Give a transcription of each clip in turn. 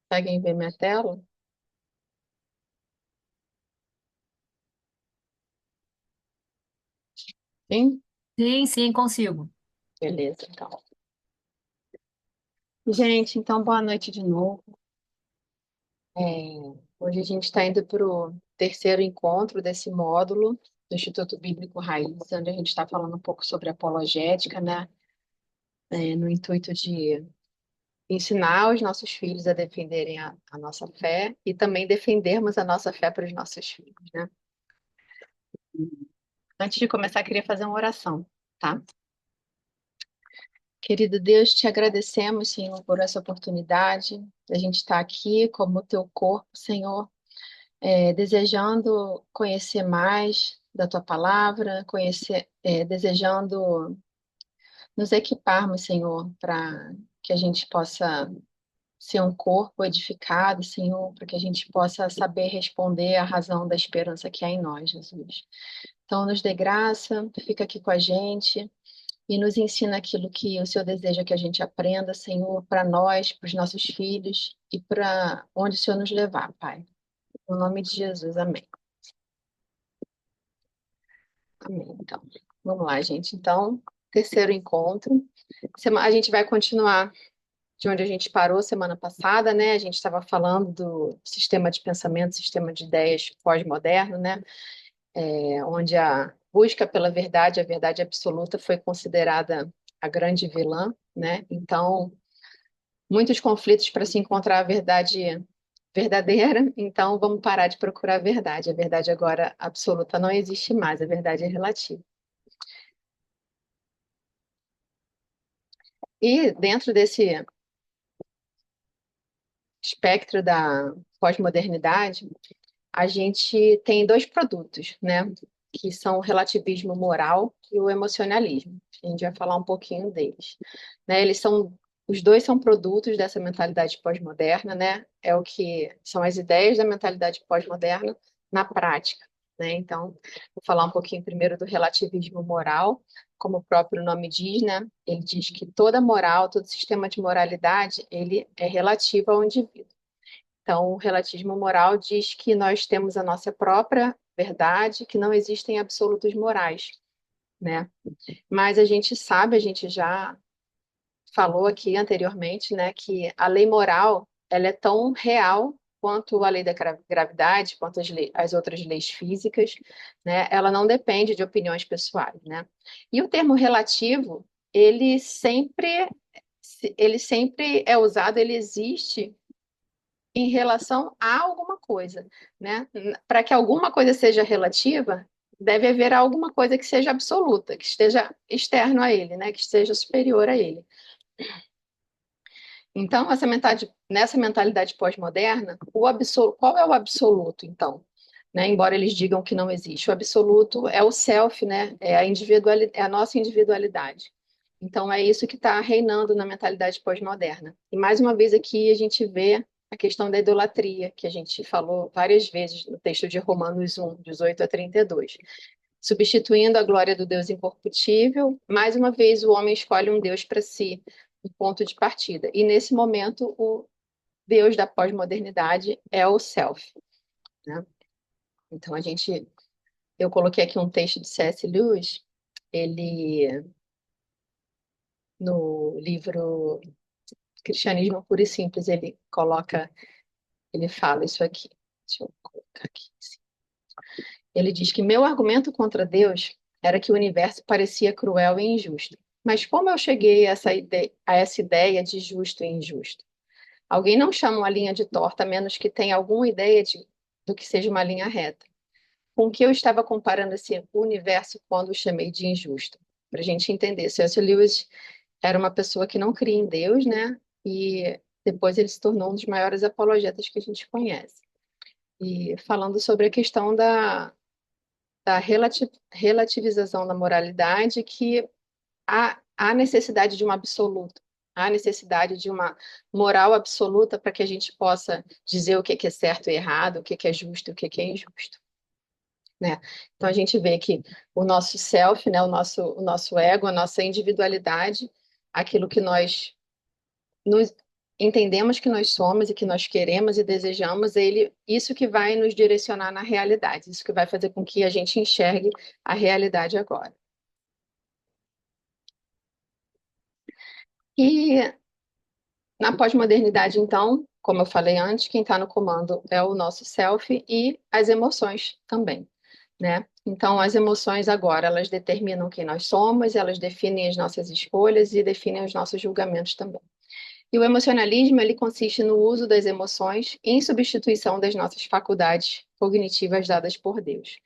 Conseguem ver minha tela? Sim? Sim, sim, consigo. Beleza, então. Gente, então boa noite de novo. É, hoje a gente está indo para o terceiro encontro desse módulo do Instituto Bíblico Raiz, onde a gente está falando um pouco sobre apologética, né? No intuito de ensinar os nossos filhos a defenderem a nossa fé e também defendermos a nossa fé para os nossos filhos, né? Antes de começar, queria fazer uma oração, tá? Querido Deus, te agradecemos, Senhor, por essa oportunidade. A gente estar aqui como teu corpo, Senhor, desejando conhecer mais da tua palavra, desejando nos equiparmos, Senhor, para que a gente possa ser um corpo edificado, Senhor, para que a gente possa saber responder à razão da esperança que há em nós, Jesus. Então, nos dê graça, fica aqui com a gente e nos ensina aquilo que o Senhor deseja que a gente aprenda, Senhor, para nós, para os nossos filhos e para onde o Senhor nos levar, Pai. No nome de Jesus, amém. Amém. Então, vamos lá, gente. Então, terceiro encontro. A gente vai continuar de onde a gente parou semana passada, né? A gente estava falando do sistema de pensamento, sistema de ideias pós-moderno, né? Onde a busca pela verdade, a verdade absoluta, foi considerada a grande vilã, né? Então, muitos conflitos para se encontrar a verdade verdadeira. Então, vamos parar de procurar a verdade. A verdade agora absoluta não existe mais, a verdade é relativa. E dentro desse espectro da pós-modernidade, a gente tem dois produtos, né? Que são o relativismo moral e o emocionalismo. A gente vai falar um pouquinho deles. Né? Os dois são produtos dessa mentalidade pós-moderna, né? É o que são as ideias da mentalidade pós-moderna na prática, né? Então, vou falar um pouquinho primeiro do relativismo moral, como o próprio nome diz, né? Ele diz que toda moral, todo sistema de moralidade, ele é relativo ao indivíduo. Então, o relativismo moral diz que nós temos a nossa própria verdade, que não existem absolutos morais, né? Mas a gente sabe, a gente já falou aqui anteriormente, né, que a lei moral, ela é tão real quanto a lei da gravidade, quanto as outras leis físicas, né? Ela não depende de opiniões pessoais, né? E o termo relativo, ele sempre ele sempre é usado, ele existe em relação a alguma coisa, né? Para que alguma coisa seja relativa, deve haver alguma coisa que seja absoluta, que esteja externo a ele, né? Que esteja superior a ele. Então, nessa mentalidade pós-moderna, qual é o absoluto, então? Né? Embora eles digam que não existe, o absoluto é o self, né? É a nossa individualidade. Então, é isso que está reinando na mentalidade pós-moderna. E mais uma vez aqui a gente vê a questão da idolatria, que a gente falou várias vezes no texto de Romanos 1, 18 a 32. Substituindo a glória do Deus incorruptível, mais uma vez o homem escolhe um Deus para si, um ponto de partida. E nesse momento, o Deus da pós-modernidade é o self, né? Então eu coloquei aqui um texto de C.S. Lewis, ele no livro Cristianismo Puro e Simples, ele fala isso aqui. Deixa eu colocar aqui. Ele diz que meu argumento contra Deus era que o universo parecia cruel e injusto. Mas como eu cheguei a essa ideia de justo e injusto? Alguém não chama uma linha de torta a menos que tenha alguma ideia do que seja uma linha reta. Com que eu estava comparando esse universo quando o chamei de injusto? Para a gente entender, C.S. Lewis era uma pessoa que não cria em Deus, né? E depois ele se tornou um dos maiores apologetas que a gente conhece. E falando sobre a questão da relativização da moralidade, que há necessidade de um absoluto, há necessidade de uma moral absoluta para que a gente possa dizer o que é certo e errado, o que é justo e o que é injusto, né? Então a gente vê que o nosso self, né, o nosso ego, a nossa individualidade, aquilo que nós nos, entendemos que nós somos e que nós queremos e desejamos, isso que vai nos direcionar na realidade, isso que vai fazer com que a gente enxergue a realidade agora. E na pós-modernidade, então, como eu falei antes, quem está no comando é o nosso self e as emoções também, né? Então, as emoções agora, elas determinam quem nós somos, elas definem as nossas escolhas e definem os nossos julgamentos também. E o emocionalismo, ele consiste no uso das emoções em substituição das nossas faculdades cognitivas dadas por Deus,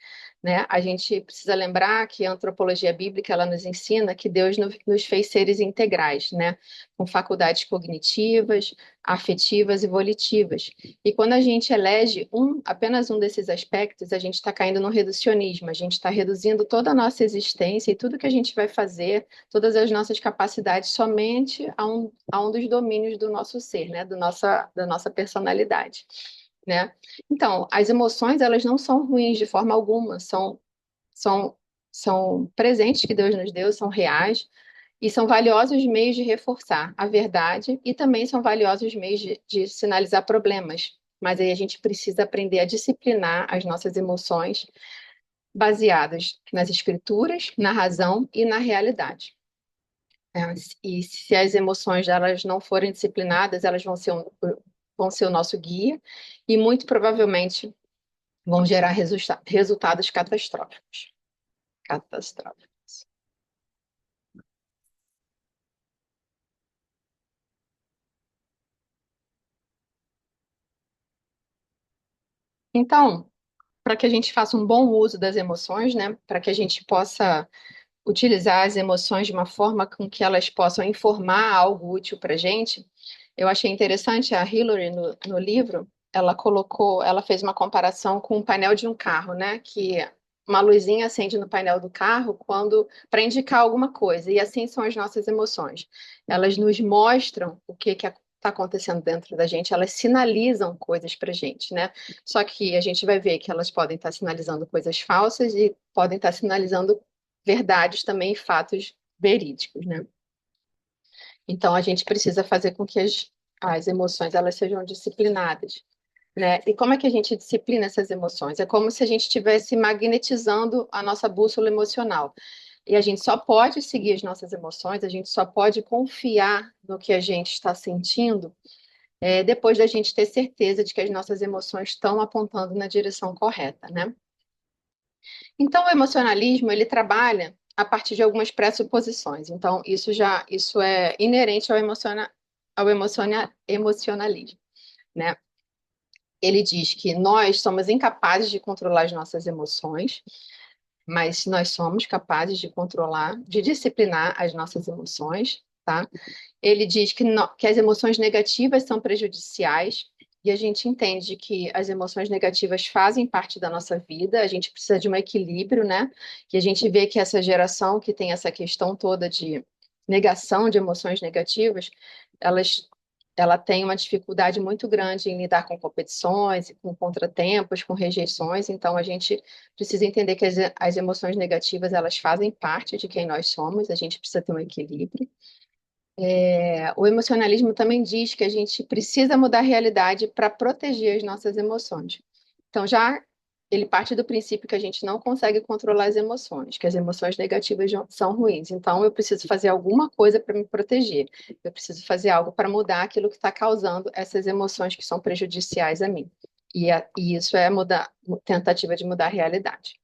né? A gente precisa lembrar que a antropologia bíblica, ela nos ensina que Deus nos fez seres integrais, né? Com faculdades cognitivas, afetivas e volitivas. E quando a gente elege apenas um desses aspectos, a gente está caindo no reducionismo, a gente está reduzindo toda a nossa existência e tudo que a gente vai fazer, todas as nossas capacidades somente a um dos domínios do nosso ser, né? Da nossa personalidade, né? Então, as emoções, elas não são ruins de forma alguma, são, são presentes que Deus nos deu, são reais e são valiosos meios de reforçar a verdade e também são valiosos meios de sinalizar problemas. Mas aí a gente precisa aprender a disciplinar as nossas emoções baseadas nas escrituras, na razão e na realidade. E se as emoções elas não forem disciplinadas, elas vão ser o nosso guia e muito provavelmente vão gerar resultados catastróficos. Catastróficos. Então, para que a gente faça um bom uso das emoções, né, para que a gente possa utilizar as emoções de uma forma com que elas possam informar algo útil para a gente, eu achei interessante a Hillary no livro, ela fez uma comparação com o painel de um carro, né, que uma luzinha acende no painel do carro quando para indicar alguma coisa, e assim são as nossas emoções. Elas nos mostram o que está acontecendo dentro da gente, elas sinalizam coisas para a gente, né? Só que a gente vai ver que elas podem estar sinalizando coisas falsas e podem estar sinalizando verdades também, fatos verídicos, né? Então a gente precisa fazer com que as emoções elas sejam disciplinadas, né? E como é que a gente disciplina essas emoções? É como se a gente estivesse magnetizando a nossa bússola emocional. E a gente só pode seguir as nossas emoções, a gente só pode confiar no que a gente está sentindo, depois da gente ter certeza de que as nossas emoções estão apontando na direção correta, né? Então, o emocionalismo, ele trabalha a partir de algumas pressuposições. Então, isso é inerente emocionalismo, né? Ele diz que nós somos incapazes de controlar as nossas emoções, mas nós somos capazes de controlar, de disciplinar as nossas emoções, tá? Ele diz que as emoções negativas são prejudiciais, e a gente entende que as emoções negativas fazem parte da nossa vida, a gente precisa de um equilíbrio, né? Que a gente vê que essa geração que tem essa questão toda de negação de emoções negativas, elas ela tem uma dificuldade muito grande em lidar com competições, com contratempos, com rejeições. Então, a gente precisa entender que as emoções negativas elas fazem parte de quem nós somos. A gente precisa ter um equilíbrio. O emocionalismo também diz que a gente precisa mudar a realidade para proteger as nossas emoções. Então, já ele parte do princípio que a gente não consegue controlar as emoções, que as emoções negativas são ruins. Então, eu preciso fazer alguma coisa para me proteger. Eu preciso fazer algo para mudar aquilo que está causando essas emoções que são prejudiciais a mim. E isso é tentativa de mudar a realidade.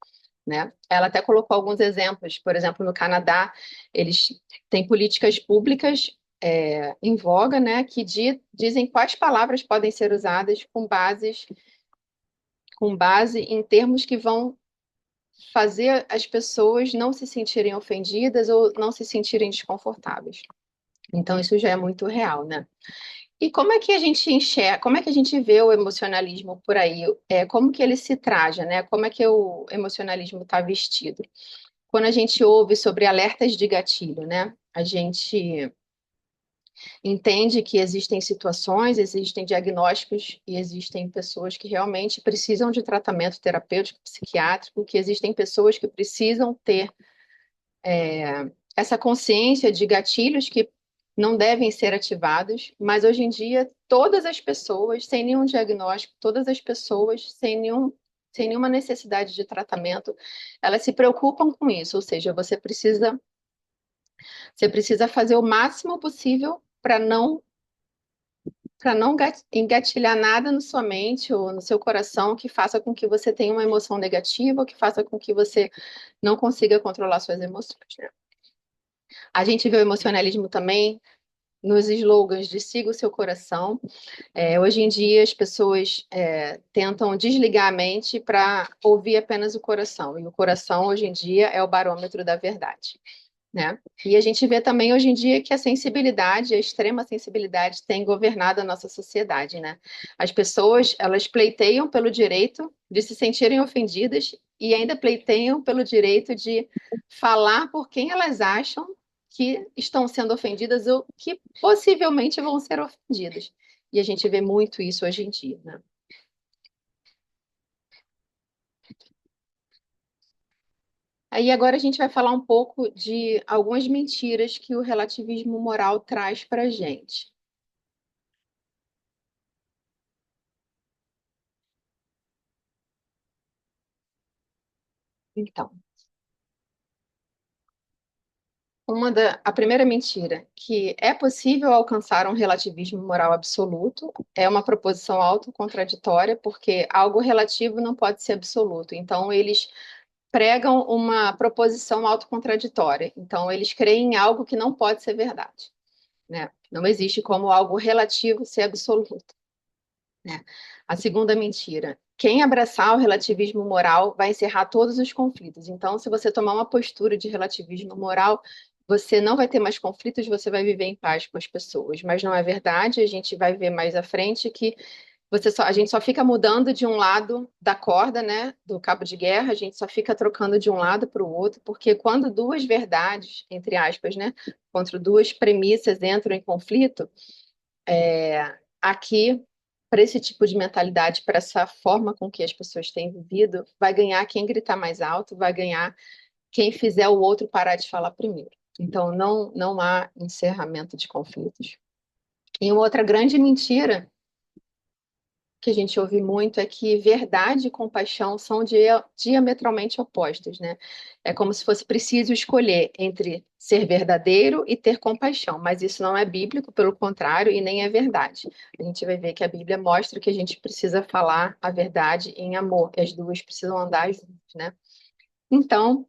Né? Ela até colocou alguns exemplos, por exemplo, no Canadá, eles têm políticas públicas em voga, né, que dizem quais palavras podem ser usadas com base em termos que vão fazer as pessoas não se sentirem ofendidas ou não se sentirem desconfortáveis. Então, isso já é muito real, né? E como é que a gente enxerga, como é que a gente vê o emocionalismo por aí? Como que ele se traja, né? Como é que o emocionalismo está vestido? Quando a gente ouve sobre alertas de gatilho, né? A gente entende que existem situações, existem diagnósticos e existem pessoas que realmente precisam de tratamento terapêutico, psiquiátrico, que existem pessoas que precisam ter essa consciência de gatilhos que não devem ser ativados, mas hoje em dia todas as pessoas, sem nenhum diagnóstico, todas as pessoas sem nenhuma necessidade de tratamento, elas se preocupam com isso, ou seja, você precisa fazer o máximo possível para não engatilhar nada na sua mente ou no seu coração que faça com que você tenha uma emoção negativa ou que faça com que você não consiga controlar suas emoções, né? A gente vê o emocionalismo também nos slogans de siga o seu coração. Hoje em dia, as pessoas tentam desligar a mente para ouvir apenas o coração. E o coração, hoje em dia, é o barômetro da verdade, né? E a gente vê também hoje em dia que a sensibilidade, a extrema sensibilidade, tem governado a nossa sociedade, né? As pessoas, elas pleiteiam pelo direito de se sentirem ofendidas e ainda pleiteiam pelo direito de falar por quem elas acham que estão sendo ofendidas ou que possivelmente vão ser ofendidas. E a gente vê muito isso hoje em dia, né? Aí agora a gente vai falar um pouco de algumas mentiras que o relativismo moral traz para a gente. Então, a primeira mentira, que é possível alcançar um relativismo moral absoluto, é uma proposição autocontraditória, porque algo relativo não pode ser absoluto. Então, eles pregam uma proposição autocontraditória. Então, eles creem em algo que não pode ser verdade, né? Não existe como algo relativo ser absoluto, né? A segunda mentira. Quem abraçar o relativismo moral vai encerrar todos os conflitos. Então, se você tomar uma postura de relativismo moral, você não vai ter mais conflitos, você vai viver em paz com as pessoas. Mas não é verdade, a gente vai ver mais à frente que a gente só fica mudando de um lado da corda, né, do cabo de guerra, a gente só fica trocando de um lado para o outro, porque quando duas verdades, entre aspas, né, contra duas premissas entram em conflito, aqui, para esse tipo de mentalidade, para essa forma com que as pessoas têm vivido, vai ganhar quem gritar mais alto, vai ganhar quem fizer o outro parar de falar primeiro. Então, não há encerramento de conflitos. E uma outra grande mentira que a gente ouve muito é que verdade e compaixão são diametralmente opostas, né? É como se fosse preciso escolher entre ser verdadeiro e ter compaixão, mas isso não é bíblico, pelo contrário, e nem é verdade. A gente vai ver que a Bíblia mostra que a gente precisa falar a verdade em amor, e as duas precisam andar juntas, né? Então,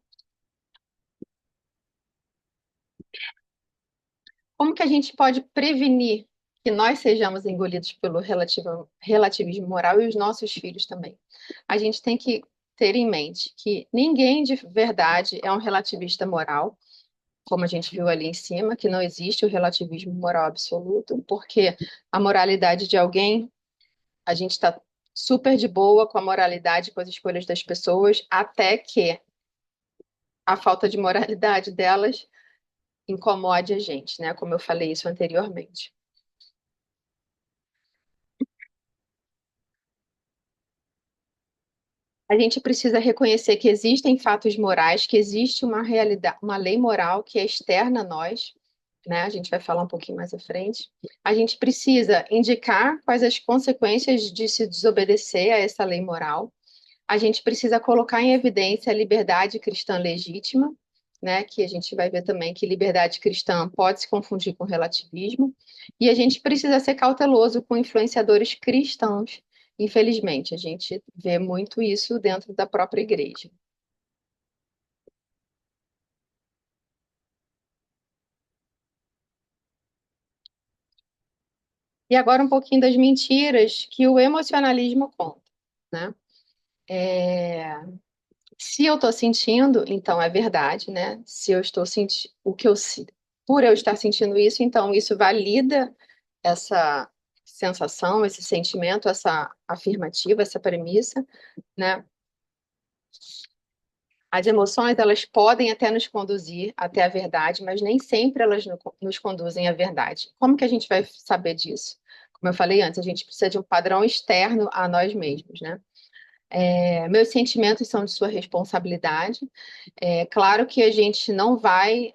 como que a gente pode prevenir que nós sejamos engolidos pelo relativismo moral e os nossos filhos também? A gente tem que ter em mente que ninguém de verdade é um relativista moral, como a gente viu ali em cima, que não existe o relativismo moral absoluto, porque a moralidade de alguém, a gente está super de boa com a moralidade, com as escolhas das pessoas, até que a falta de moralidade delas incomode a gente, né? Como eu falei isso anteriormente. A gente precisa reconhecer que existem fatos morais, que existe uma realidade, uma lei moral que é externa a nós, né? A gente vai falar um pouquinho mais à frente. A gente precisa indicar quais as consequências de se desobedecer a essa lei moral. A gente precisa colocar em evidência a liberdade cristã legítima, né? Que a gente vai ver também que liberdade cristã pode se confundir com relativismo. E a gente precisa ser cauteloso com influenciadores cristãos. Infelizmente, a gente vê muito isso dentro da própria igreja. E agora um pouquinho das mentiras que o emocionalismo conta, né? Se eu estou sentindo, então é verdade, né? Se eu estou sentindo o que por eu estar sentindo isso, então isso valida essa sensação, esse sentimento, essa afirmativa, essa premissa, né? As emoções, elas podem até nos conduzir até a verdade, mas nem sempre elas nos conduzem à verdade. Como que a gente vai saber disso? Como eu falei antes, a gente precisa de um padrão externo a nós mesmos, né? Meus sentimentos são de sua responsabilidade. É claro que a gente não vai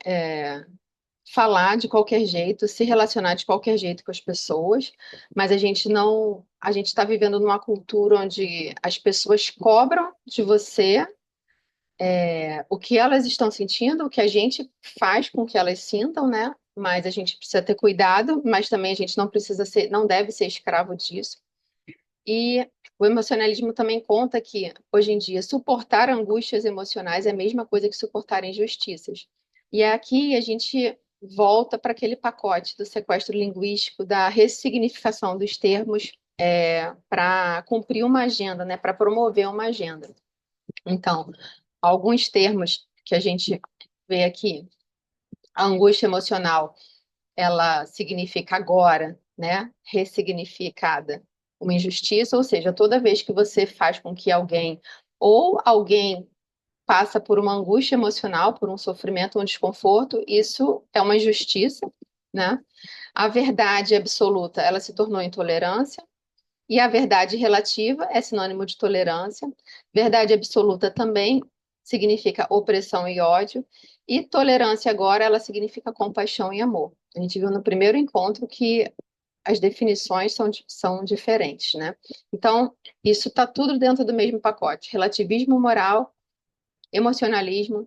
falar de qualquer jeito, se relacionar de qualquer jeito com as pessoas, mas a gente não, a gente está vivendo numa cultura onde as pessoas cobram de você o que elas estão sentindo, o que a gente faz com que elas sintam, né? Mas a gente precisa ter cuidado, mas também a gente não precisa ser, não deve ser escravo disso. E o emocionalismo também conta que, hoje em dia, suportar angústias emocionais é a mesma coisa que suportar injustiças. E aqui a gente volta para aquele pacote do sequestro linguístico, da ressignificação dos termos para cumprir uma agenda, né, para promover uma agenda. Então, alguns termos que a gente vê aqui, a angústia emocional, ela significa agora, né? Ressignificada, uma injustiça, ou seja, toda vez que você faz com que alguém ou alguém passa por uma angústia emocional, por um sofrimento, um desconforto, isso é uma injustiça, né? A verdade absoluta, ela se tornou intolerância, e a verdade relativa é sinônimo de tolerância. Verdade absoluta também significa opressão e ódio. E tolerância agora, ela significa compaixão e amor. A gente viu no primeiro encontro que as definições são diferentes, né? Então, isso está tudo dentro do mesmo pacote. Relativismo moral, emocionalismo,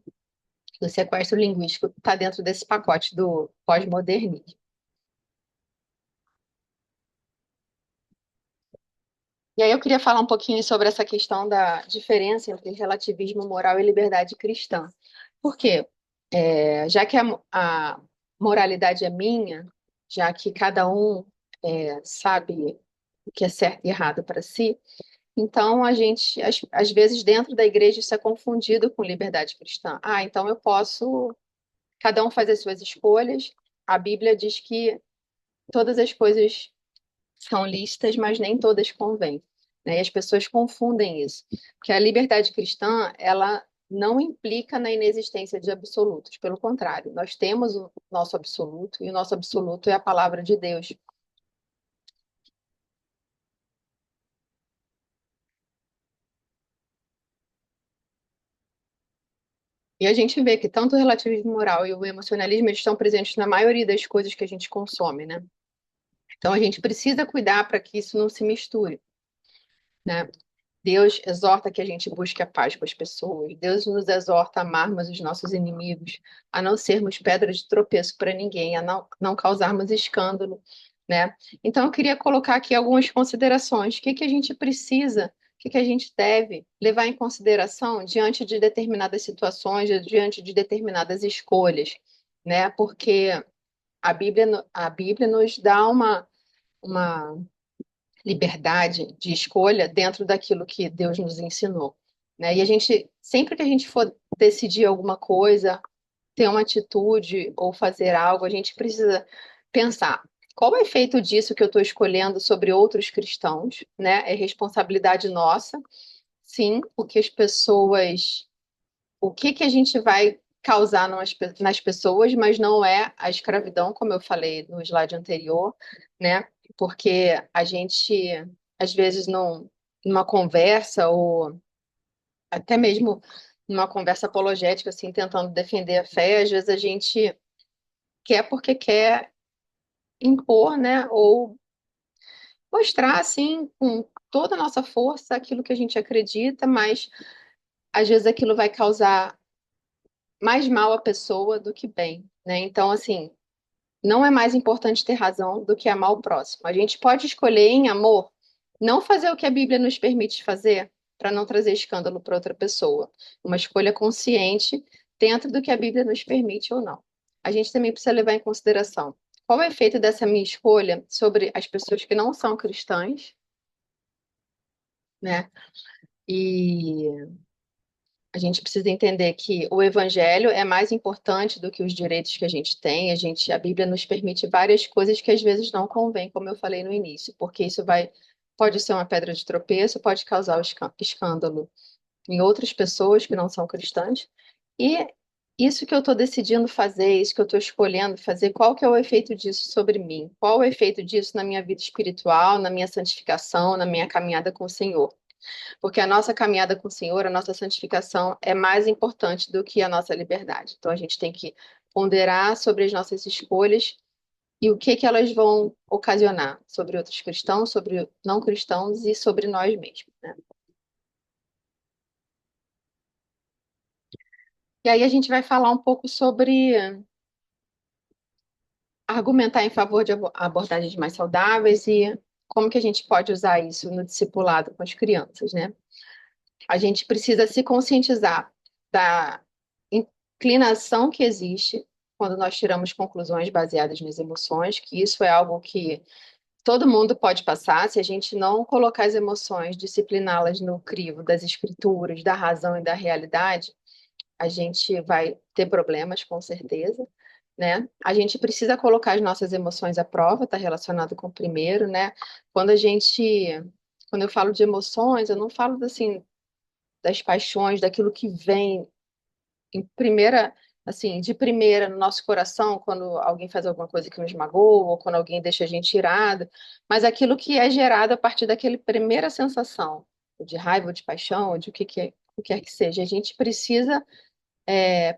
do sequestro linguístico está dentro desse pacote do pós-modernismo. E aí eu queria falar um pouquinho sobre essa questão da diferença entre relativismo moral e liberdade cristã. Por quê? Já que a moralidade é minha, já que cada um sabe o que é certo e errado para si, então a gente, às vezes, dentro da igreja, isso é confundido com liberdade cristã. Ah, então eu posso, cada um fazer suas escolhas. A Bíblia diz que todas as coisas são listas, mas nem todas convêm, né? E as pessoas confundem isso, porque a liberdade cristã, ela não implica na inexistência de absolutos, pelo contrário, nós temos o nosso absoluto, e o nosso absoluto é a palavra de Deus. E a gente vê que tanto o relativismo moral e o emocionalismo eles estão presentes na maioria das coisas que a gente consome, né? Então a gente precisa cuidar para que isso não se misture, né? Deus exorta que a gente busque a paz com as pessoas. Deus nos exorta a amarmos os nossos inimigos, a não sermos pedra de tropeço para ninguém, a não causarmos escândalo, né? Então, eu queria colocar aqui algumas considerações. O que que a gente precisa, o que que a gente deve levar em consideração diante de determinadas situações, diante de determinadas escolhas, né? Porque a Bíblia nos dá uma liberdade de escolha dentro daquilo que Deus nos ensinou, né? E a gente, sempre que a gente for decidir alguma coisa, ter uma atitude ou fazer algo, a gente precisa pensar qual é o efeito disso que eu estou escolhendo sobre outros cristãos, né? É responsabilidade nossa, sim, o que as pessoas, o que que a gente vai causar nas pessoas, mas não é a escravidão, como eu falei no slide anterior, né? Porque a gente, às vezes, numa conversa, ou até mesmo numa conversa apologética, assim, tentando defender a fé, às vezes a gente quer porque quer impor, né? Ou mostrar, assim, com toda a nossa força aquilo que a gente acredita, mas às vezes aquilo vai causar mais mal à pessoa do que bem, né? Então, assim, não é mais importante ter razão do que amar o próximo. A gente pode escolher em amor não fazer o que a Bíblia nos permite fazer para não trazer escândalo para outra pessoa. Uma escolha consciente dentro do que a Bíblia nos permite ou não. A gente também precisa levar em consideração qual é o efeito dessa minha escolha sobre as pessoas que não são cristãs, né? E a gente precisa entender que o evangelho é mais importante do que os direitos que a gente tem. A Bíblia nos permite várias coisas que às vezes não convém, como eu falei no início, porque isso pode ser uma pedra de tropeço, pode causar o escândalo em outras pessoas que não são cristãs. E isso que eu estou decidindo fazer, isso que eu estou escolhendo fazer, qual que é o efeito disso sobre mim? Qual o efeito disso na minha vida espiritual, na minha santificação, na minha caminhada com o Senhor? Porque a nossa caminhada com o Senhor, a nossa santificação é mais importante do que a nossa liberdade. Então a gente tem que ponderar sobre as nossas escolhas e o que que elas vão ocasionar sobre outros cristãos, sobre não cristãos e sobre nós mesmos, né? E aí a gente vai falar um pouco sobre argumentar em favor de abordagens mais saudáveis e como que a gente pode usar isso no discipulado com as crianças, né? A gente precisa se conscientizar da inclinação que existe quando nós tiramos conclusões baseadas nas emoções, que isso é algo que todo mundo pode passar se a gente não colocar as emoções, discipliná-las no crivo das escrituras, da razão e da realidade, a gente vai ter problemas, com certeza, né? A gente precisa colocar as nossas emoções à prova, está relacionado com o primeiro, né? Quando a gente, quando eu falo de emoções, eu não falo assim das paixões, daquilo que vem em primeira, assim, de primeira no nosso coração, quando alguém faz alguma coisa que nos magoa, ou quando alguém deixa a gente irado, mas aquilo que é gerado a partir daquela primeira sensação, de raiva, ou de paixão, ou de o que quer que seja. A gente precisa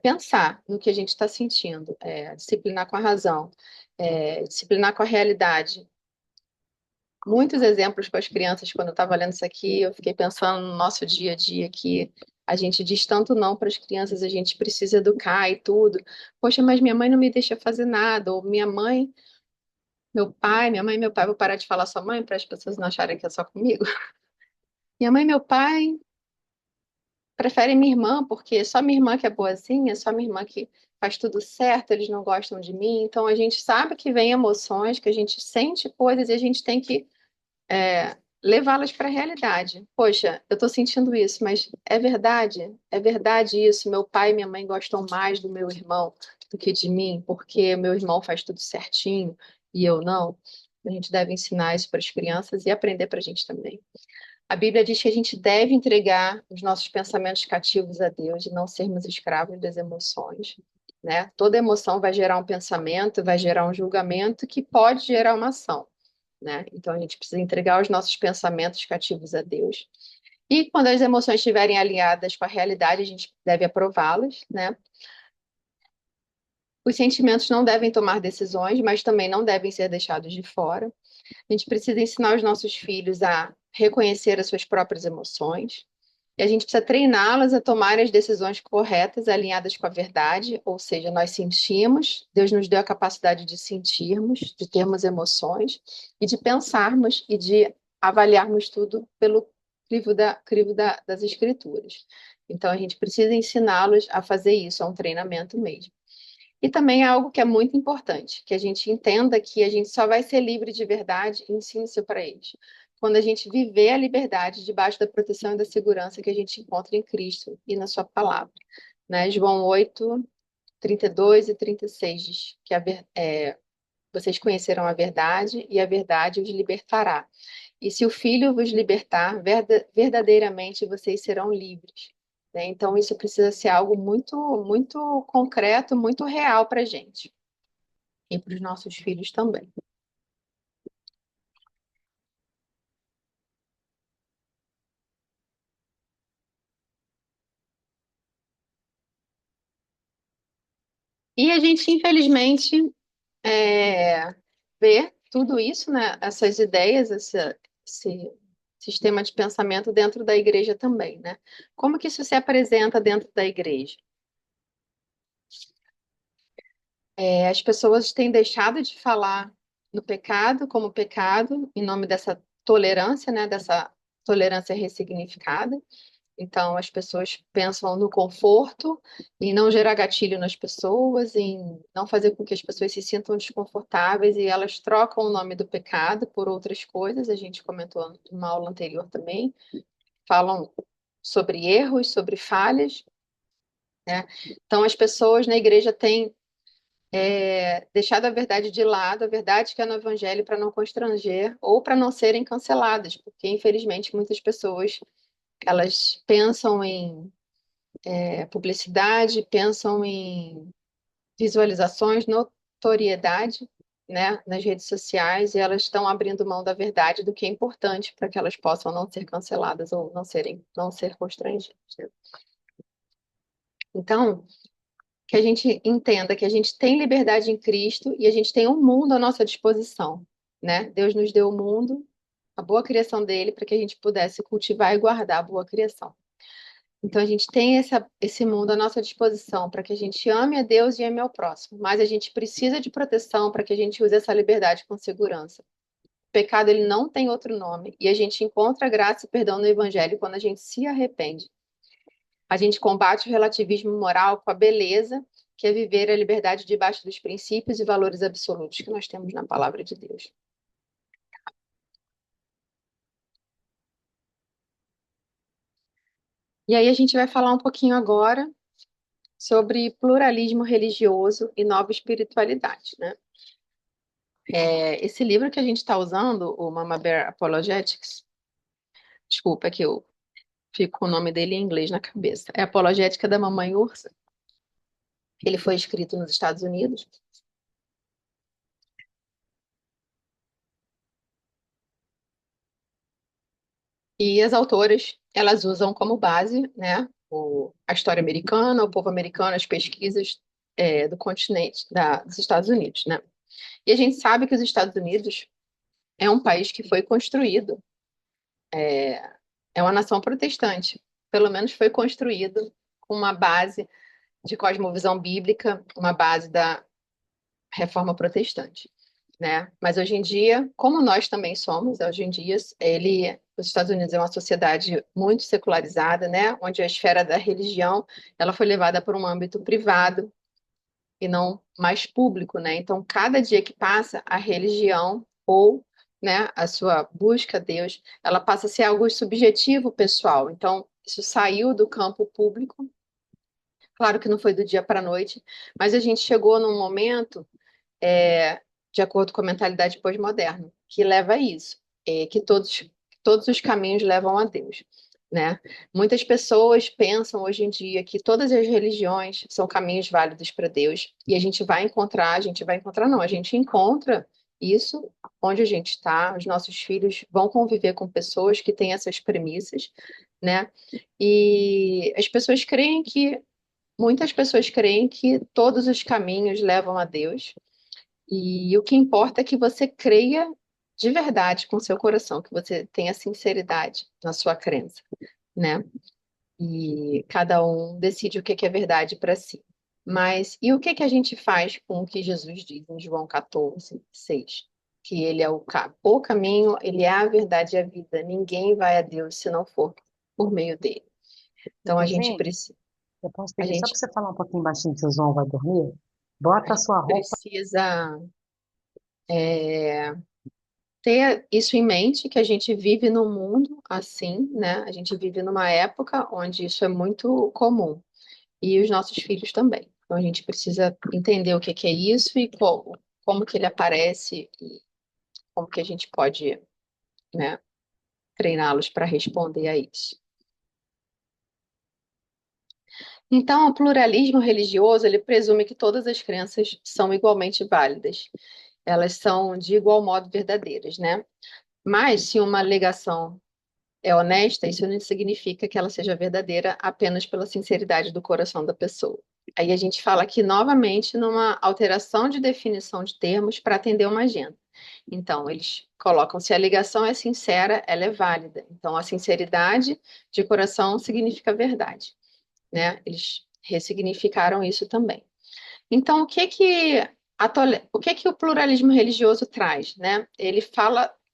pensar no que a gente está sentindo, disciplinar com a razão, disciplinar com a realidade. Muitos exemplos com as crianças, quando eu estava lendo isso aqui, eu fiquei pensando no nosso dia a dia que a gente diz tanto não para as crianças, a gente precisa educar e tudo. Poxa, mas minha mãe não me deixa fazer nada, ou minha mãe, meu pai, minha mãe e meu pai, vou parar de falar sua mãe para as pessoas não acharem que é só comigo. Minha mãe e meu pai preferem minha irmã, porque só minha irmã que é boazinha, só minha irmã que faz tudo certo, eles não gostam de mim. Então a gente sabe que vem emoções, que a gente sente coisas e a gente tem que levá-las para a realidade. Poxa, eu estou sentindo isso, mas é verdade? É verdade isso? Meu pai e minha mãe gostam mais do meu irmão do que de mim, porque meu irmão faz tudo certinho e eu não? A gente deve ensinar isso para as crianças e aprender para a gente também. A Bíblia diz que a gente deve entregar os nossos pensamentos cativos a Deus e não sermos escravos das emoções, né? Toda emoção vai gerar um pensamento, vai gerar um julgamento que pode gerar uma ação, né? Então a gente precisa entregar os nossos pensamentos cativos a Deus. E quando as emoções estiverem alinhadas com a realidade, a gente deve aprová-las, né? Os sentimentos não devem tomar decisões, mas também não devem ser deixados de fora. A gente precisa ensinar os nossos filhos a reconhecer as suas próprias emoções. E a gente precisa treiná-las a tomar as decisões corretas, alinhadas com a verdade, ou seja, nós sentimos, Deus nos deu a capacidade de sentirmos, de termos emoções e de pensarmos e de avaliarmos tudo pelo das Escrituras. Então, a gente precisa ensiná-los a fazer isso, é um treinamento mesmo. E também é algo que é muito importante, que a gente entenda que a gente só vai ser livre de verdade e ensine isso para eles. Quando a gente viver a liberdade debaixo da proteção e da segurança que a gente encontra em Cristo e na sua palavra. Né? João 8, 32 e 36 diz que vocês conhecerão a verdade e a verdade os libertará. E se o Filho vos libertar, verdadeiramente vocês serão livres. Né? Então, isso precisa ser algo muito, muito concreto, muito real para a gente e para os nossos filhos também. E a gente, infelizmente, é, vê tudo isso, né? Essas ideias, esse sistema de pensamento dentro da igreja também, né? Como que isso se apresenta dentro da igreja? As pessoas têm deixado de falar no pecado como pecado, em nome dessa tolerância, né? Dessa tolerância ressignificada. Então, as pessoas pensam no conforto, em não gerar gatilho nas pessoas, em não fazer com que as pessoas se sintam desconfortáveis e elas trocam o nome do pecado por outras coisas. A gente comentou numa aula anterior também. Falam sobre erros, sobre falhas, né? Então, as pessoas na igreja têm deixado a verdade de lado, a verdade que é no Evangelho, para não constranger ou para não serem canceladas, porque, infelizmente, muitas pessoas elas pensam em publicidade, pensam em visualizações, notoriedade, né, nas redes sociais, e elas estão abrindo mão da verdade do que é importante para que elas possam não ser canceladas ou não ser constrangidas, né? Então, que a gente entenda que a gente tem liberdade em Cristo e a gente tem um mundo à nossa disposição, né? Deus nos deu o mundo, a boa criação dele, para que a gente pudesse cultivar e guardar a boa criação. Então a gente tem esse mundo à nossa disposição para que a gente ame a Deus e ame ao próximo, mas a gente precisa de proteção para que a gente use essa liberdade com segurança. O pecado ele não tem outro nome e a gente encontra graça e perdão no Evangelho quando a gente se arrepende. A gente combate o relativismo moral com a beleza, que é viver a liberdade debaixo dos princípios e valores absolutos que nós temos na palavra de Deus. E aí a gente vai falar um pouquinho agora sobre pluralismo religioso e nova espiritualidade, né? Esse livro que a gente está usando, o Mama Bear Apologetics, desculpa é que eu fico com o nome dele em inglês na cabeça, é Apologética da Mamãe Ursa. Ele foi escrito nos Estados Unidos. E as autoras, elas usam como base, né, a história americana, o povo americano, as pesquisas do continente, dos Estados Unidos, né? E a gente sabe que os Estados Unidos é um país que foi construído, é uma nação protestante, pelo menos foi construído com uma base de cosmovisão bíblica, uma base da reforma protestante, né? Mas hoje em dia, como nós também somos, hoje em dia, os Estados Unidos é uma sociedade muito secularizada, né? Onde a esfera da religião, ela foi levada para um âmbito privado e não mais público, né? Então, cada dia que passa, a religião ou, né, a sua busca a Deus, ela passa a ser algo subjetivo, pessoal. Então, isso saiu do campo público. Claro que não foi do dia para a noite, mas a gente chegou num momento é, de acordo com a mentalidade pós-moderna, que leva a isso, que todos os caminhos levam a Deus, né? Muitas pessoas pensam hoje em dia que todas as religiões são caminhos válidos para Deus, e a gente vai encontrar, não, a gente encontra isso onde a gente está, os nossos filhos vão conviver com pessoas que têm essas premissas, né? E muitas pessoas creem que todos os caminhos levam a Deus, e o que importa é que você creia de verdade com seu coração, que você tenha sinceridade na sua crença, né? E cada um decide o que que é verdade para si. Mas e o que que a gente faz com o que Jesus diz em João 14, 6? Que ele é o caminho, ele é a verdade e a vida. Ninguém vai a Deus se não for por meio dele. Então a gente Inclusive, precisa, eu posso a pedir só para gente você falar um pouquinho baixinho que o João vai dormir? a Bota a gente sua roupa. precisa é, ter isso em mente, que a gente vive num mundo assim, né? A gente vive numa época onde isso é muito comum, e os nossos filhos também. Então a gente precisa entender o que que é isso e como que ele aparece e como que a gente pode, né, treiná-los para responder a isso. Então, o pluralismo religioso, ele presume que todas as crenças são igualmente válidas. Elas são de igual modo verdadeiras, né? Mas se uma alegação é honesta, isso não significa que ela seja verdadeira apenas pela sinceridade do coração da pessoa. Aí a gente fala aqui novamente numa alteração de definição de termos para atender uma agenda. Então, eles colocam se a ligação é sincera, ela é válida. Então, a sinceridade de coração significa verdade, né? Eles ressignificaram isso também. Então, o que que o pluralismo religioso traz, né? Ele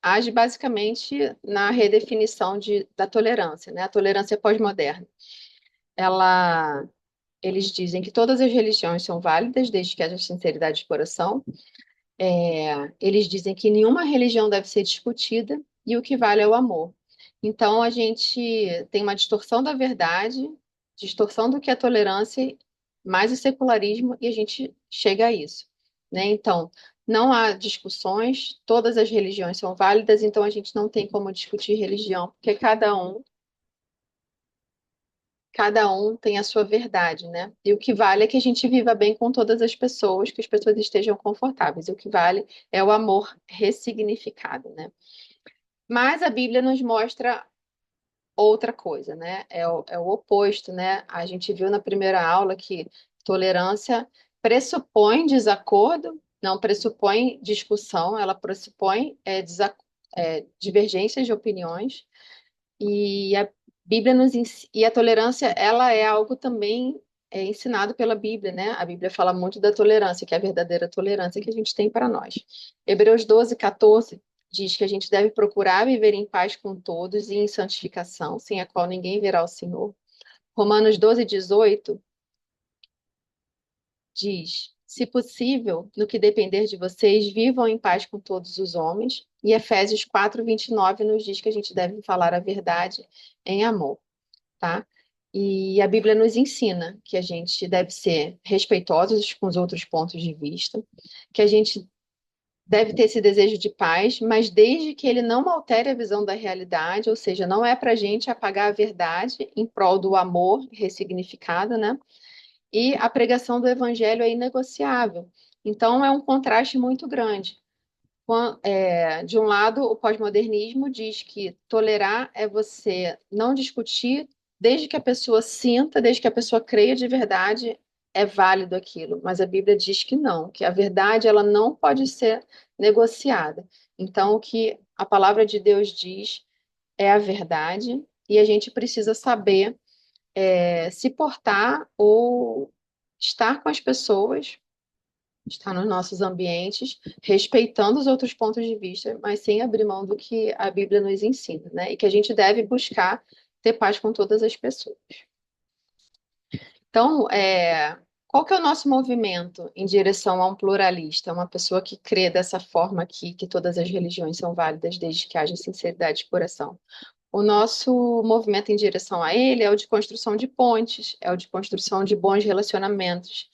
age basicamente na redefinição da tolerância, né? A tolerância pós-moderna. Ela, eles dizem que todas as religiões são válidas, desde que haja sinceridade de coração. Eles dizem que nenhuma religião deve ser discutida e o que vale é o amor. Então, a gente tem uma distorção da verdade, distorção do que é tolerância, mais o secularismo, e a gente chega a isso, né? Então, não há discussões, todas as religiões são válidas, então a gente não tem como discutir religião, porque cada um tem a sua verdade, né? E o que vale é que a gente viva bem com todas as pessoas, que as pessoas estejam confortáveis. E o que vale é o amor ressignificado, né? Mas a Bíblia nos mostra outra coisa, né? É o oposto, né? A gente viu na primeira aula que Tolerância pressupõe desacordo, não pressupõe discussão, ela pressupõe divergências de opiniões. E a Bíblia e a tolerância, ela é algo também ensinado pela Bíblia, né? A Bíblia fala muito da tolerância, que é a verdadeira tolerância que a gente tem para nós. Hebreus 12:14 diz que a gente deve procurar viver em paz com todos e em santificação, sem a qual ninguém verá o Senhor. Romanos 12:18 diz: se possível, no que depender de vocês, vivam em paz com todos os homens. E Efésios 4:29 nos diz que a gente deve falar a verdade em amor, tá? E a Bíblia nos ensina que a gente deve ser respeitosos com os outros pontos de vista, que a gente deve ter esse desejo de paz, mas desde que ele não altere a visão da realidade, ou seja, não é para a gente apagar a verdade em prol do amor ressignificado, né? E a pregação do evangelho é inegociável. Então, é um contraste muito grande. De um lado, o pós-modernismo diz que tolerar é você não discutir, desde que a pessoa sinta, desde que a pessoa creia de verdade, é válido aquilo. Mas a Bíblia diz que não, que a verdade ela não pode ser negociada. Então, o que a palavra de Deus diz é a verdade, e a gente precisa saber se portar ou estar com as pessoas, estar nos nossos ambientes, respeitando os outros pontos de vista, mas sem abrir mão do que a Bíblia nos ensina, né? E que a gente deve buscar ter paz com todas as pessoas. Então, qual que é o nosso movimento em direção a um pluralista? Uma pessoa que crê dessa forma aqui, que todas as religiões são válidas desde que haja sinceridade de coração. O nosso movimento em direção a ele é o de construção de pontes, é o de construção de bons relacionamentos.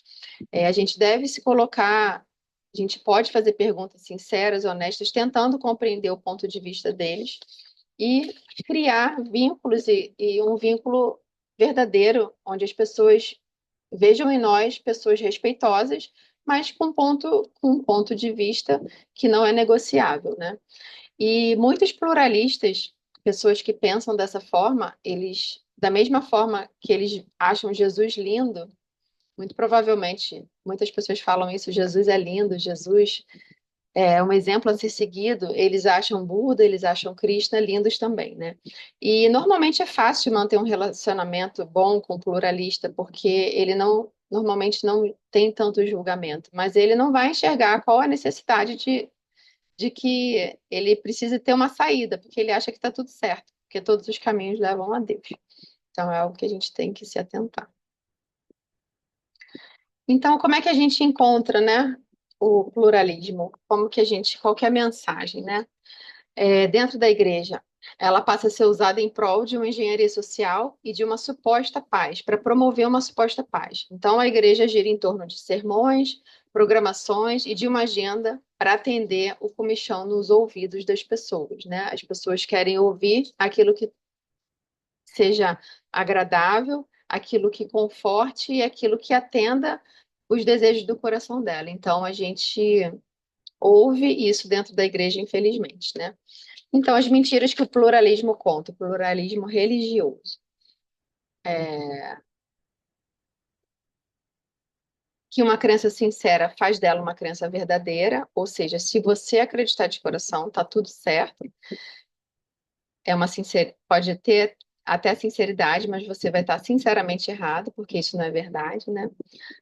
A gente deve se colocar, a gente pode fazer perguntas sinceras, honestas, tentando compreender o ponto de vista deles e criar vínculos e um vínculo verdadeiro, onde as pessoas vejam em nós pessoas respeitosas, mas com um ponto de vista que não é negociável, né? E muitos pluralistas, pessoas que pensam dessa forma, eles, da mesma forma que eles acham Jesus lindo, muito provavelmente, muitas pessoas falam isso, Jesus é lindo, Jesus é um exemplo a ser seguido, eles acham Buda, eles acham Krishna lindos também, né? E normalmente é fácil manter um relacionamento bom com o pluralista, porque ele não, normalmente não tem tanto julgamento, mas ele não vai enxergar qual a necessidade de que ele precisa ter uma saída, porque ele acha que está tudo certo, porque todos os caminhos levam a Deus. Então é algo que a gente tem que se atentar. Então, como é que a gente encontra, né, o pluralismo? Como que a gente, qual que é a mensagem, né? Dentro da igreja, ela passa a ser usada em prol de uma engenharia social e de uma suposta paz, para promover uma suposta paz. Então, a igreja gira em torno de sermões, programações e de uma agenda para atender o comichão nos ouvidos das pessoas, né? As pessoas querem ouvir aquilo que seja agradável, aquilo que conforte e aquilo que atenda os desejos do coração dela. Então, a gente ouve isso dentro da igreja, infelizmente, né? Então, as mentiras que o pluralismo conta, o pluralismo religioso. Que uma crença sincera faz dela uma crença verdadeira, ou seja, se você acreditar de coração, tá tudo certo. Pode ter até sinceridade, mas você vai estar sinceramente errado, porque isso não é verdade, né?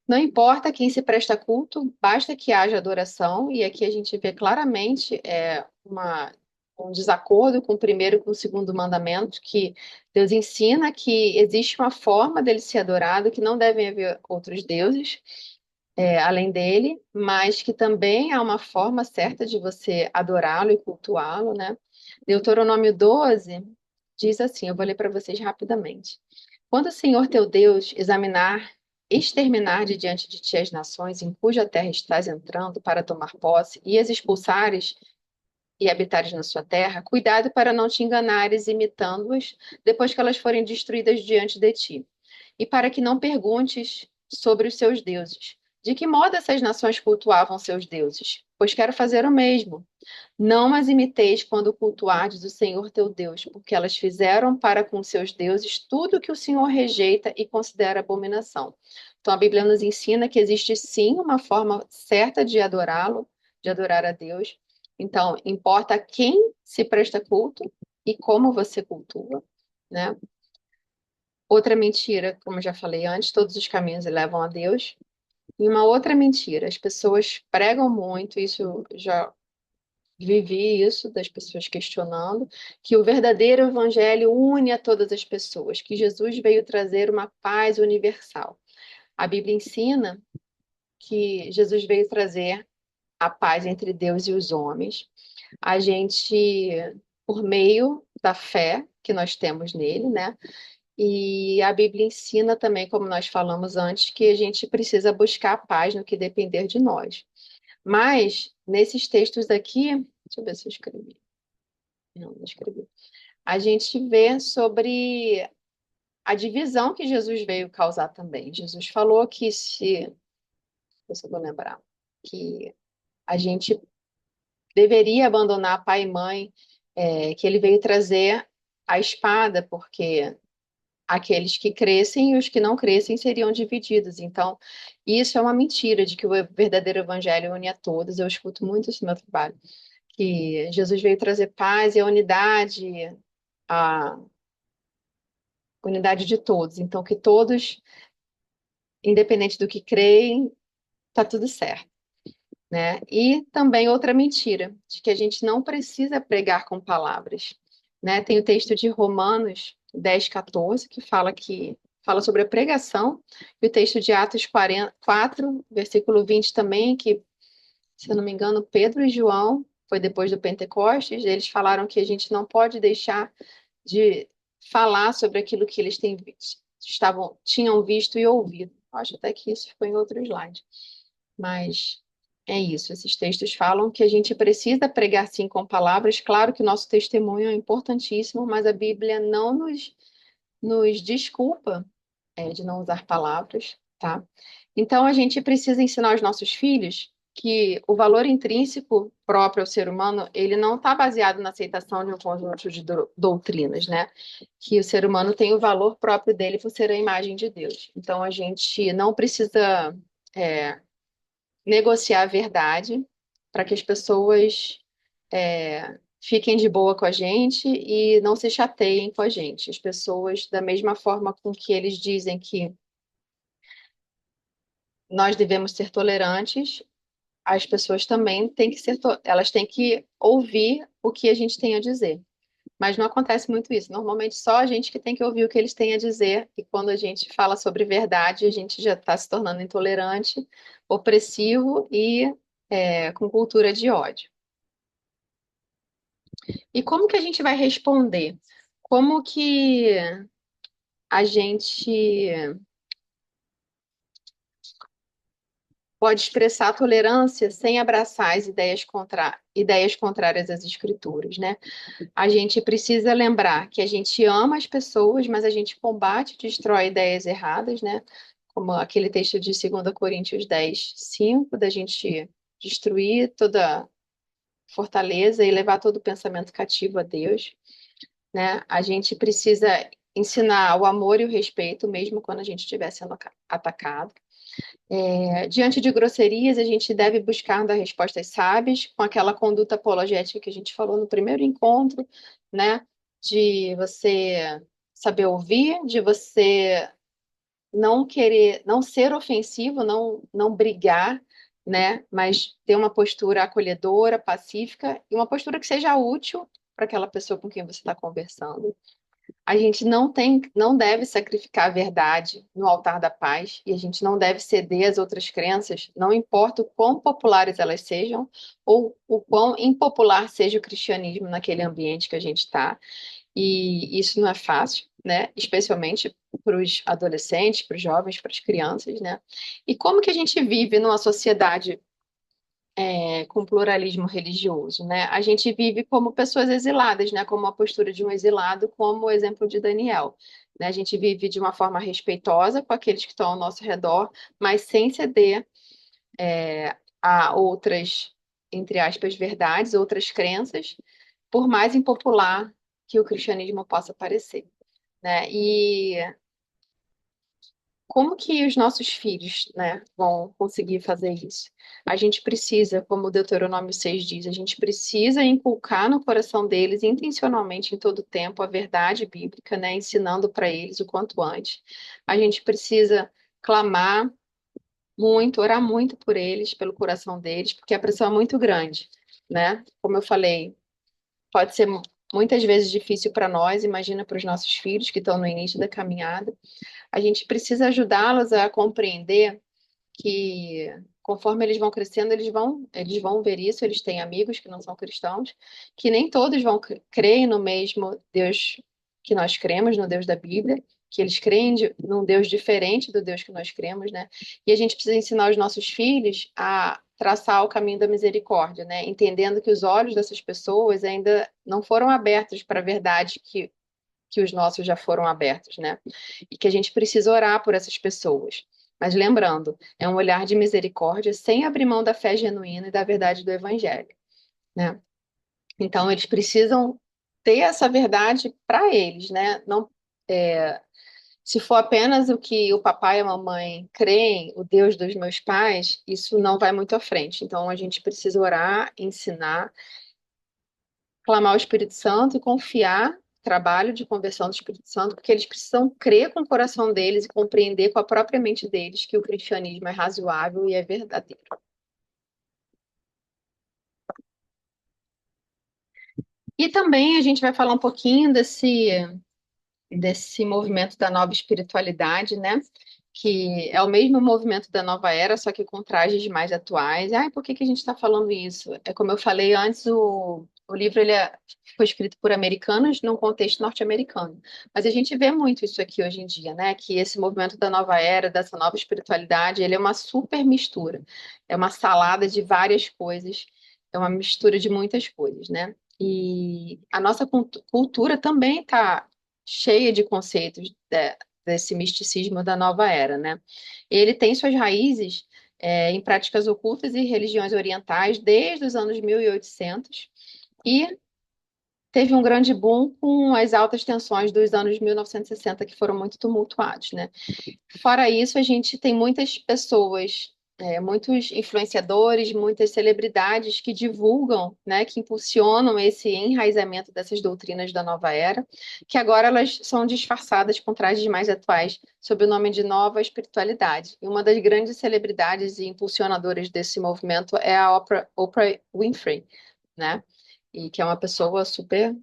Não importa quem se presta culto, basta que haja adoração, e aqui a gente vê claramente um desacordo com o primeiro e com o segundo mandamento, que Deus ensina que existe uma forma dele ser adorado, que não devem haver outros deuses, além dele, mas que também há uma forma certa de você adorá-lo e cultuá-lo, né? Deuteronômio 12 diz assim, eu vou ler para vocês rapidamente. Quando o Senhor teu Deus exterminar de diante de ti as nações em cuja terra estás entrando para tomar posse e as expulsares e habitares na sua terra, cuidado para não te enganares imitando-as depois que elas forem destruídas diante de ti. E para que não perguntes sobre os seus deuses. De que modo essas nações cultuavam seus deuses? pois quero fazer o mesmo. Não as imiteis quando cultuardes o Senhor teu Deus, porque elas fizeram para com seus deuses tudo que o Senhor rejeita e considera abominação. Então a Bíblia nos ensina que existe sim uma forma certa de adorá-lo, de adorar a Deus. Então, importa a quem se presta culto e como você cultua, né? Outra mentira, como eu já falei antes, todos os caminhos levam a Deus. E uma outra mentira, as pessoas pregam muito, isso eu já vivi isso das pessoas questionando, que o verdadeiro evangelho une a todas as pessoas, que Jesus veio trazer uma paz universal. A Bíblia ensina que Jesus veio trazer a paz entre Deus e os homens. A gente, por meio da fé que nós temos nele, né? E a Bíblia ensina também, como nós falamos antes, que a gente precisa buscar a paz no que depender de nós. Mas, nesses textos aqui, deixa eu ver se eu escrevi. Não escrevi. A gente vê sobre a divisão que Jesus veio causar também. Jesus falou que se eu vou lembrar, que a gente deveria abandonar pai e mãe, que ele veio trazer a espada, porque aqueles que crescem e os que não crescem seriam divididos. Então, isso é uma mentira de que o verdadeiro evangelho une a todos. Eu escuto muito isso no meu trabalho, que Jesus veio trazer paz e a unidade de todos. Então, que todos, independente do que creem, tá tudo certo, né? E também outra mentira, de que a gente não precisa pregar com palavras, né? Tem o texto de Romanos 10:14 que fala sobre a pregação, e o texto de Atos 4, versículo 20 também, que, se eu não me engano, Pedro e João, foi depois do Pentecostes, eles falaram que a gente não pode deixar de falar sobre aquilo que eles tinham visto e ouvido. Acho até que isso ficou em outro slide. Mas é isso, esses textos falam que a gente precisa pregar sim com palavras. Claro que o nosso testemunho é importantíssimo, mas a Bíblia não nos desculpa, de não usar palavras, tá? Então a gente precisa ensinar aos nossos filhos que o valor intrínseco próprio ao ser humano, ele não está baseado na aceitação de um conjunto de doutrinas, né? Que o ser humano tem o valor próprio dele por ser a imagem de Deus. Então a gente não precisa é, negociar a verdade para que as pessoas fiquem de boa com a gente e não se chateiem com a gente. As pessoas, da mesma forma com que eles dizem que nós devemos ser tolerantes, as pessoas também têm que elas têm que ouvir o que a gente tem a dizer. Mas não acontece muito isso. Normalmente só a gente que tem que ouvir o que eles têm a dizer, e quando a gente fala sobre verdade, a gente já está se tornando intolerante, opressivo e com cultura de ódio. E como que a gente vai responder? Como que a gente pode expressar tolerância sem abraçar as ideias contrárias às escrituras, né? A gente precisa lembrar que a gente ama as pessoas, mas a gente combate e destrói ideias erradas, né? Como aquele texto de 2 Coríntios 10:5, da gente destruir toda fortaleza e levar todo o pensamento cativo a Deus, né? A gente precisa ensinar o amor e o respeito, mesmo quando a gente estiver sendo atacado. Diante de grosserias, a gente deve buscar dar respostas sábias, com aquela conduta apologética que a gente falou no primeiro encontro, né? De você saber ouvir, de você não querer, não ser ofensivo, não brigar, né? Mas ter uma postura acolhedora, pacífica e uma postura que seja útil para aquela pessoa com quem você está conversando. A gente não deve sacrificar a verdade no altar da paz, e a gente não deve ceder às outras crenças, não importa o quão populares elas sejam ou o quão impopular seja o cristianismo naquele ambiente que a gente está. E isso não é fácil, né? Especialmente para os adolescentes, para os jovens, para as crianças, né? E como que a gente vive numa sociedade com pluralismo religioso, né? A gente vive como pessoas exiladas, né? Como a postura de um exilado, como o exemplo de Daniel, né? A gente vive de uma forma respeitosa com aqueles que estão ao nosso redor, mas sem ceder a outras entre aspas, verdades, outras crenças, por mais impopular que o cristianismo possa parecer, né? E como que os nossos filhos, né, vão conseguir fazer isso? A gente precisa, como o Deuteronômio 6 diz, a gente precisa inculcar no coração deles, intencionalmente, em todo tempo, a verdade bíblica, né, ensinando para eles o quanto antes. A gente precisa clamar muito, orar muito por eles, pelo coração deles, porque a pressão é muito grande, né? Como eu falei, pode ser muitas vezes difícil para nós, imagina para os nossos filhos que estão no início da caminhada. A gente precisa ajudá-los a compreender que conforme eles vão crescendo, eles vão ver isso, eles têm amigos que não são cristãos, que nem todos vão crer no mesmo Deus que nós cremos, no Deus da Bíblia, que eles creem num Deus diferente do Deus que nós cremos, né? E a gente precisa ensinar os nossos filhos a traçar o caminho da misericórdia, né? Entendendo que os olhos dessas pessoas ainda não foram abertos para a verdade que os nossos já foram abertos, né? E que a gente precisa orar por essas pessoas. Mas lembrando, é um olhar de misericórdia sem abrir mão da fé genuína e da verdade do Evangelho, né? Então, eles precisam ter essa verdade para eles, né? Não, se for apenas o que o papai e a mamãe creem, o Deus dos meus pais, isso não vai muito à frente. Então, a gente precisa orar, ensinar, clamar ao Espírito Santo e confiar no trabalho de conversão do Espírito Santo, porque eles precisam crer com o coração deles e compreender com a própria mente deles que o cristianismo é razoável e é verdadeiro. E também a gente vai falar um pouquinho desse movimento da nova espiritualidade, né? Que é o mesmo movimento da nova era, só que com trajes mais atuais. Ai, por que que a gente está falando isso? É como eu falei antes, o livro foi escrito por americanos num contexto norte-americano. Mas a gente vê muito isso aqui hoje em dia, né? Que esse movimento da nova era, dessa nova espiritualidade, ele é uma super mistura. É uma salada de várias coisas, é uma mistura de muitas coisas, né? E a nossa cultura também está cheia de conceitos desse misticismo da nova era, né? Ele tem suas raízes em práticas ocultas e religiões orientais desde os anos 1800 e teve um grande boom com as altas tensões dos anos 1960 que foram muito tumultuados, né? Fora isso, a gente tem muitas pessoas, muitos influenciadores, muitas celebridades que divulgam, né, que impulsionam esse enraizamento dessas doutrinas da nova era, que agora elas são disfarçadas com trajes mais atuais, sob o nome de nova espiritualidade. E uma das grandes celebridades e impulsionadoras desse movimento é a Oprah Winfrey, né? E que é uma pessoa super,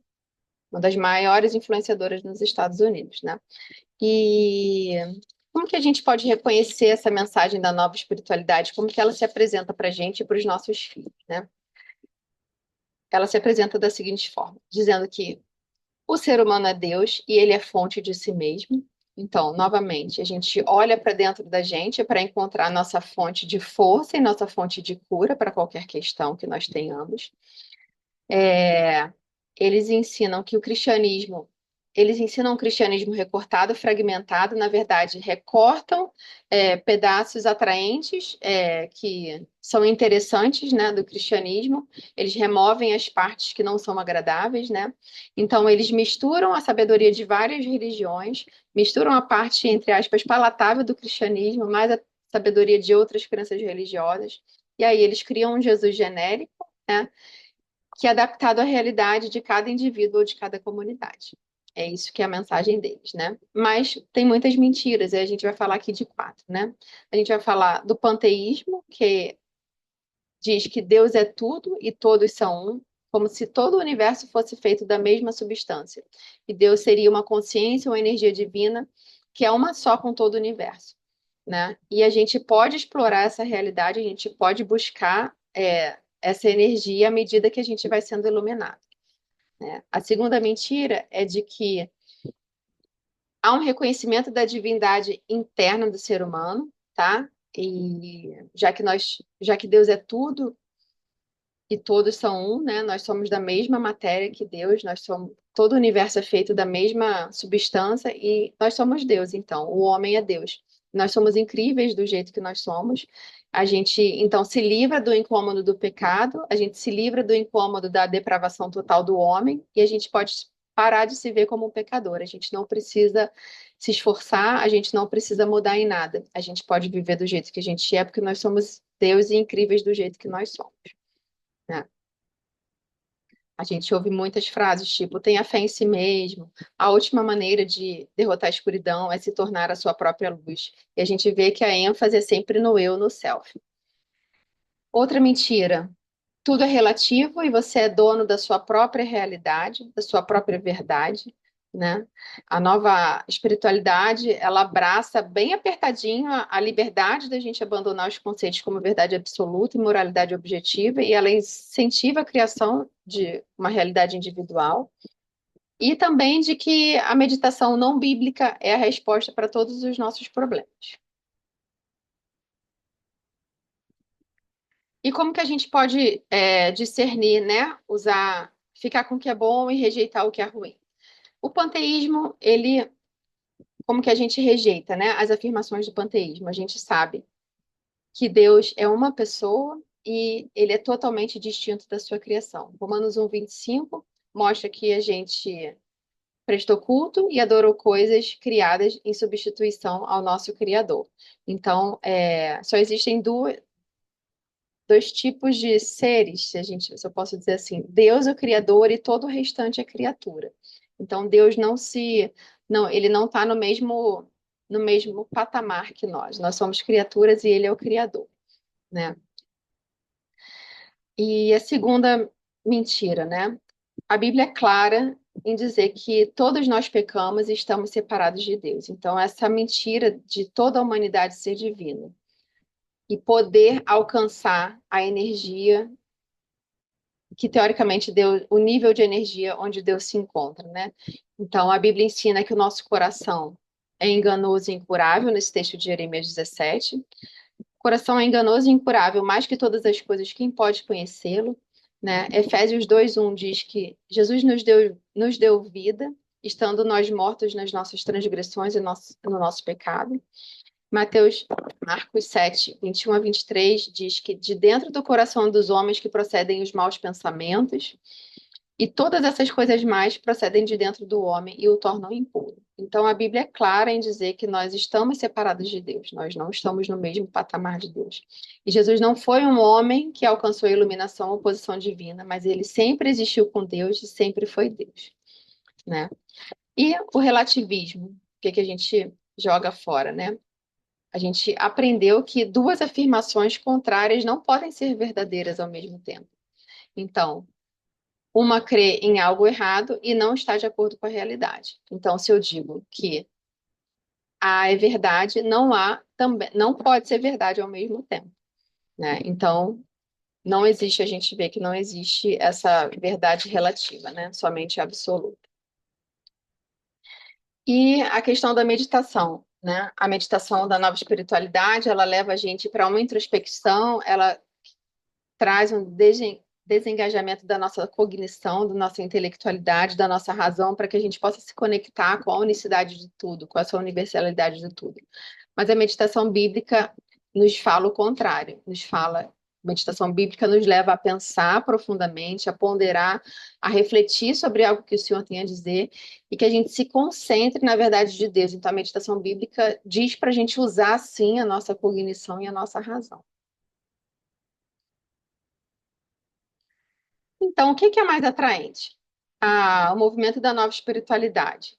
uma das maiores influenciadoras nos Estados Unidos, né? E como que a gente pode reconhecer essa mensagem da nova espiritualidade? Como que ela se apresenta para a gente e para os nossos filhos, né? Ela se apresenta da seguinte forma, dizendo que o ser humano é Deus e ele é fonte de si mesmo. Então, novamente, a gente olha para dentro da gente para encontrar nossa fonte de força e nossa fonte de cura para qualquer questão que nós tenhamos. É, eles ensinam que o cristianismo, eles ensinam um cristianismo recortado, fragmentado, na verdade, recortam pedaços atraentes que são interessantes, né, do cristianismo, eles removem as partes que não são agradáveis, né? Então, eles misturam a sabedoria de várias religiões, misturam a parte, entre aspas, palatável do cristianismo, mais a sabedoria de outras crenças religiosas, e aí eles criam um Jesus genérico, né? Que é adaptado à realidade de cada indivíduo ou de cada comunidade. É isso que é a mensagem deles, né? Mas tem muitas mentiras, e a gente vai falar aqui de quatro, né? A gente vai falar do panteísmo, que diz que Deus é tudo e todos são um, como se todo o universo fosse feito da mesma substância. E Deus seria uma consciência, uma energia divina, que é uma só com todo o universo, né? E a gente pode explorar essa realidade, a gente pode buscar essa energia à medida que a gente vai sendo iluminado, né? A segunda mentira é de que há um reconhecimento da divindade interna do ser humano, tá? E já que Deus é tudo e todos são um, né? Nós somos da mesma matéria que Deus, todo o universo é feito da mesma substância e nós somos Deus, então, o homem é Deus. Nós somos incríveis do jeito que nós somos. A gente, então, se livra do incômodo do pecado, a gente se livra do incômodo da depravação total do homem, e a gente pode parar de se ver como um pecador. A gente não precisa se esforçar, a gente não precisa mudar em nada. A gente pode viver do jeito que a gente é, porque nós somos deuses incríveis do jeito que nós somos, né? A gente ouve muitas frases tipo, tenha fé em si mesmo, a última maneira de derrotar a escuridão é se tornar a sua própria luz. E a gente vê que a ênfase é sempre no eu, no self. Outra mentira. Tudo é relativo e você é dono da sua própria realidade, da sua própria verdade, né? A nova espiritualidade, ela abraça bem apertadinho a liberdade da gente abandonar os conceitos como verdade absoluta e moralidade objetiva, e ela incentiva a criação de uma realidade individual. E também de que a meditação não bíblica é a resposta para todos os nossos problemas. E como que a gente pode discernir, né? Usar, ficar com o que é bom e rejeitar o que é ruim? O panteísmo, ele, como que a gente rejeita, né? As afirmações do panteísmo. A gente sabe que Deus é uma pessoa e ele é totalmente distinto da sua criação. Romanos 1:25 mostra que a gente prestou culto e adorou coisas criadas em substituição ao nosso Criador. Então, só existem dois tipos de seres, se eu posso dizer assim, Deus é o criador e todo o restante é criatura. Então Deus ele não está no mesmo patamar que nós. Nós somos criaturas e ele é o criador, né? E a segunda mentira, né? A Bíblia é clara em dizer que todos nós pecamos e estamos separados de Deus. Então essa mentira de toda a humanidade ser divina e poder alcançar a energia que teoricamente Deus, o nível de energia onde Deus se encontra, né? Então a Bíblia ensina que o nosso coração é enganoso e incurável, nesse texto de Jeremias 17. O coração é enganoso e incurável, mais que todas as coisas, quem pode conhecê-lo? Né? Efésios 2:1 diz que Jesus nos deu vida, estando nós mortos nas nossas transgressões e no nosso pecado. Marcos 7:21-23 diz que de dentro do coração dos homens que procedem os maus pensamentos, e todas essas coisas mais procedem de dentro do homem e o tornam impuro. Então a Bíblia é clara em dizer que nós estamos separados de Deus, nós não estamos no mesmo patamar de Deus. E Jesus não foi um homem que alcançou a iluminação ou posição divina, mas ele sempre existiu com Deus e sempre foi Deus, né? E o relativismo, o que a gente joga fora, né? A gente aprendeu que duas afirmações contrárias não podem ser verdadeiras ao mesmo tempo. Então, uma crê em algo errado e não está de acordo com a realidade. Então, se eu digo que A é verdade, não pode ser verdade ao mesmo tempo, né? Então, não existe, a gente vê que não existe essa verdade relativa, né? Somente absoluta. E a questão da meditação, né? A meditação da nova espiritualidade, ela leva a gente para uma introspecção, ela traz um desengajamento da nossa cognição, da nossa intelectualidade, da nossa razão, para que a gente possa se conectar com a unicidade de tudo, com essa universalidade de tudo. Mas a meditação bíblica nos fala o contrário, a meditação bíblica nos leva a pensar profundamente, a ponderar, a refletir sobre algo que o Senhor tem a dizer e que a gente se concentre na verdade de Deus. Então, a meditação bíblica diz para a gente usar, sim, a nossa cognição e a nossa razão. Então, o que é mais atraente? O movimento da nova espiritualidade.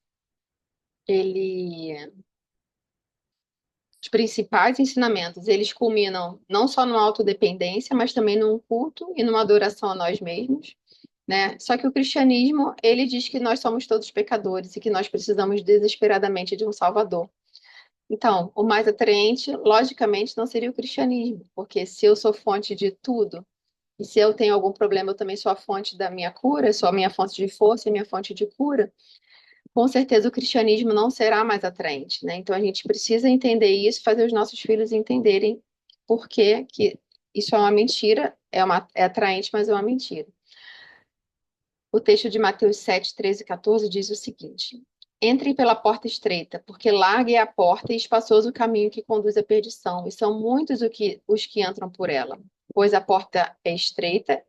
Os principais ensinamentos, eles culminam não só numa autodependência, mas também num culto e numa adoração a nós mesmos, né? Só que o cristianismo, ele diz que nós somos todos pecadores e que nós precisamos desesperadamente de um Salvador. Então, o mais atraente, logicamente, não seria o cristianismo, porque se eu sou fonte de tudo, e se eu tenho algum problema, eu também sou a fonte da minha cura, sou a minha fonte de força e minha fonte de cura, com certeza o cristianismo não será mais atraente, né? Então a gente precisa entender isso, fazer os nossos filhos entenderem por que isso é uma mentira, é atraente, mas é uma mentira. O texto de Mateus 7:13 e 14 diz o seguinte: Entrem pela porta estreita, porque larga é a porta e espaçoso o caminho que conduz à perdição, e são muitos os que entram por ela. Pois a porta é estreita,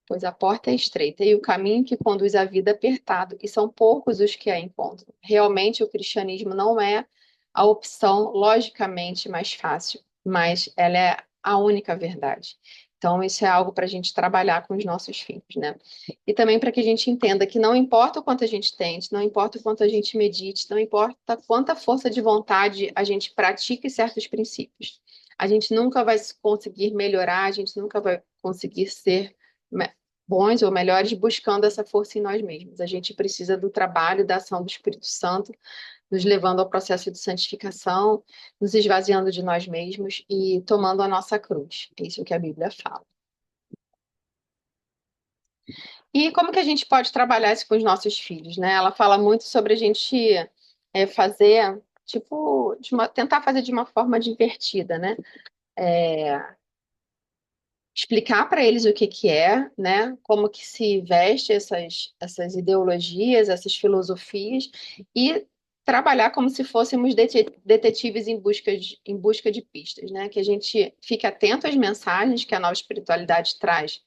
pois a porta é estreita e o caminho que conduz à vida é apertado, e são poucos os que a encontram. Realmente, o cristianismo não é a opção logicamente mais fácil, mas ela é a única verdade. Então, isso é algo para a gente trabalhar com os nossos filhos, né? E também para que a gente entenda que não importa o quanto a gente tente, não importa o quanto a gente medite, não importa quanta força de vontade a gente pratique certos princípios. A gente nunca vai conseguir melhorar, a gente nunca vai conseguir ser bons ou melhores buscando essa força em nós mesmos. A gente precisa do trabalho e da ação do Espírito Santo, nos levando ao processo de santificação, nos esvaziando de nós mesmos e tomando a nossa cruz. É isso que a Bíblia fala. E como que a gente pode trabalhar isso com os nossos filhos, né? Ela fala muito sobre a gente fazer, tipo, tentar fazer de uma forma divertida, né? Explicar para eles o que que é, né? Como que se veste essas ideologias, essas filosofias e trabalhar como se fôssemos detetives em busca de pistas, né? Que a gente fique atento às mensagens que a nova espiritualidade traz.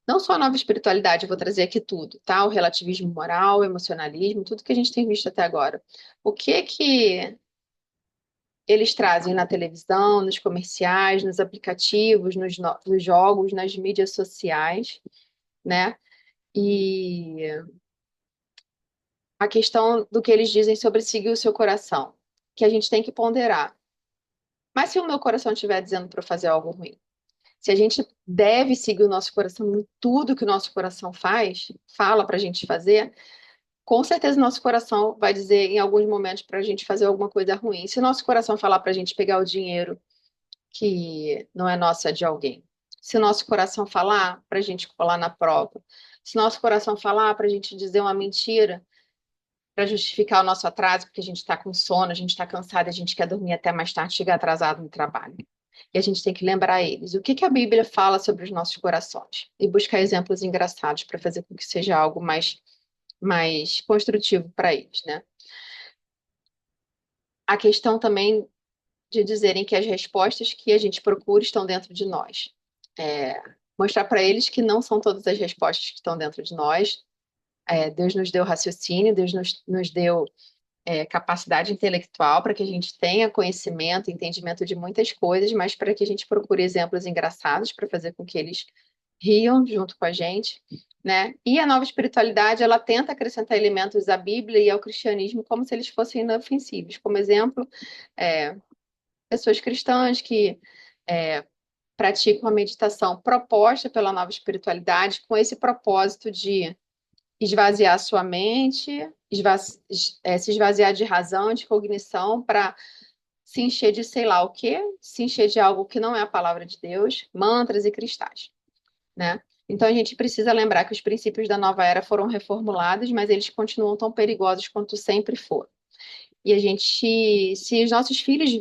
Não só a nova espiritualidade, eu vou trazer aqui tudo, tá? O relativismo moral, o emocionalismo, tudo que a gente tem visto até agora. O que que eles trazem na televisão, nos comerciais, nos aplicativos, nos jogos, nas mídias sociais, né? E a questão do que eles dizem sobre seguir o seu coração, que a gente tem que ponderar. Mas se o meu coração estiver dizendo para eu fazer algo ruim, se a gente deve seguir o nosso coração em tudo que o nosso coração fala para a gente fazer, com certeza o nosso coração vai dizer em alguns momentos para a gente fazer alguma coisa ruim. Se o nosso coração falar para a gente pegar o dinheiro que não é nosso, é de alguém. Se o nosso coração falar para a gente colar na prova, se o nosso coração falar para a gente dizer uma mentira para justificar o nosso atraso, porque a gente está com sono, a gente está cansado, a gente quer dormir até mais tarde, chegar atrasado no trabalho. E a gente tem que lembrar eles o que que a Bíblia fala sobre os nossos corações e buscar exemplos engraçados para fazer com que seja algo mais construtivo para eles, né? A questão também de dizerem que as respostas que a gente procura estão dentro de nós. É, mostrar para eles que não são todas as respostas que estão dentro de nós. Deus nos deu raciocínio, Deus nos deu capacidade intelectual para que a gente tenha conhecimento, entendimento de muitas coisas, mas para que a gente procure exemplos engraçados para fazer com que eles riam junto com a gente, né? E a nova espiritualidade, ela tenta acrescentar elementos à Bíblia e ao cristianismo como se eles fossem inofensivos. Como exemplo, pessoas cristãs que praticam a meditação proposta pela nova espiritualidade com esse propósito de esvaziar sua mente, se esvaziar de razão, de cognição, para se encher de sei lá o quê, se encher de algo que não é a palavra de Deus, mantras e cristais, né? Então a gente precisa lembrar que os princípios da nova era foram reformulados, mas eles continuam tão perigosos quanto sempre foram. E a gente, se os nossos filhos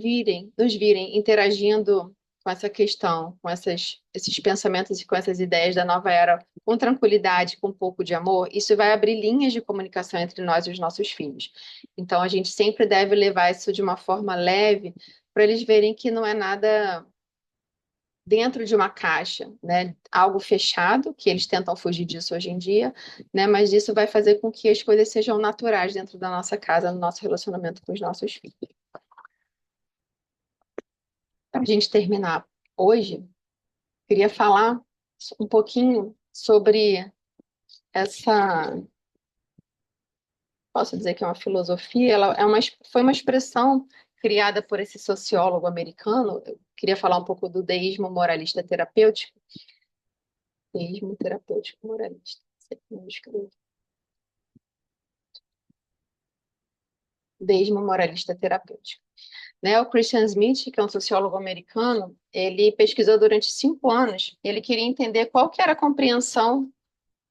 nos virem interagindo com essa questão, com esses pensamentos e com essas ideias da nova era, com tranquilidade, com um pouco de amor, isso vai abrir linhas de comunicação entre nós e os nossos filhos. Então a gente sempre deve levar isso de uma forma leve, para eles verem que não é nada dentro de uma caixa, né? Algo fechado, que eles tentam fugir disso hoje em dia, né? Mas isso vai fazer com que as coisas sejam naturais dentro da nossa casa, no nosso relacionamento com os nossos filhos. Para a gente terminar hoje, queria falar um pouquinho sobre essa, posso dizer que é uma filosofia, ela foi uma expressão criada por esse sociólogo americano. Eu queria falar um pouco do deísmo moralista terapêutico. Deísmo terapêutico moralista. Não escrevi. Deísmo moralista terapêutico. Né? O Christian Smith, que é um sociólogo americano, ele pesquisou durante 5 anos. Ele queria entender qual que era a compreensão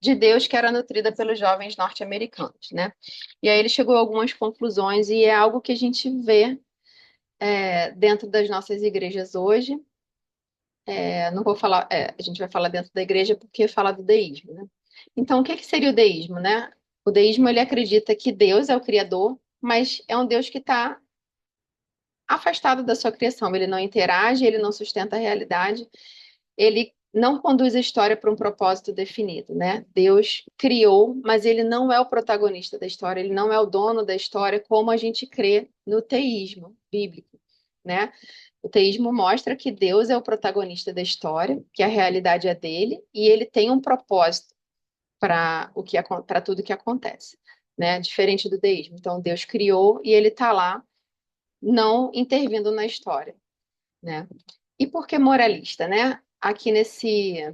de Deus que era nutrida pelos jovens norte-americanos, né? E aí ele chegou a algumas conclusões e é algo que a gente vê dentro das nossas igrejas hoje. Não vou falar, a gente vai falar dentro da igreja porque fala do deísmo, né? Então, o que que seria o deísmo, né? O deísmo, ele acredita que Deus é o criador, mas é um Deus que está afastado da sua criação. Ele não interage, ele não sustenta a realidade, ele não conduz a história para um propósito definido, né? Deus criou, mas ele não é o protagonista da história, ele não é o dono da história, como a gente crê no teísmo bíblico, né? O teísmo mostra que Deus é o protagonista da história, que a realidade é dele e ele tem um propósito para tudo que acontece, né? Diferente do deísmo. Então Deus criou e ele está lá, não intervindo na história, né? E por que moralista, né? Aqui nesse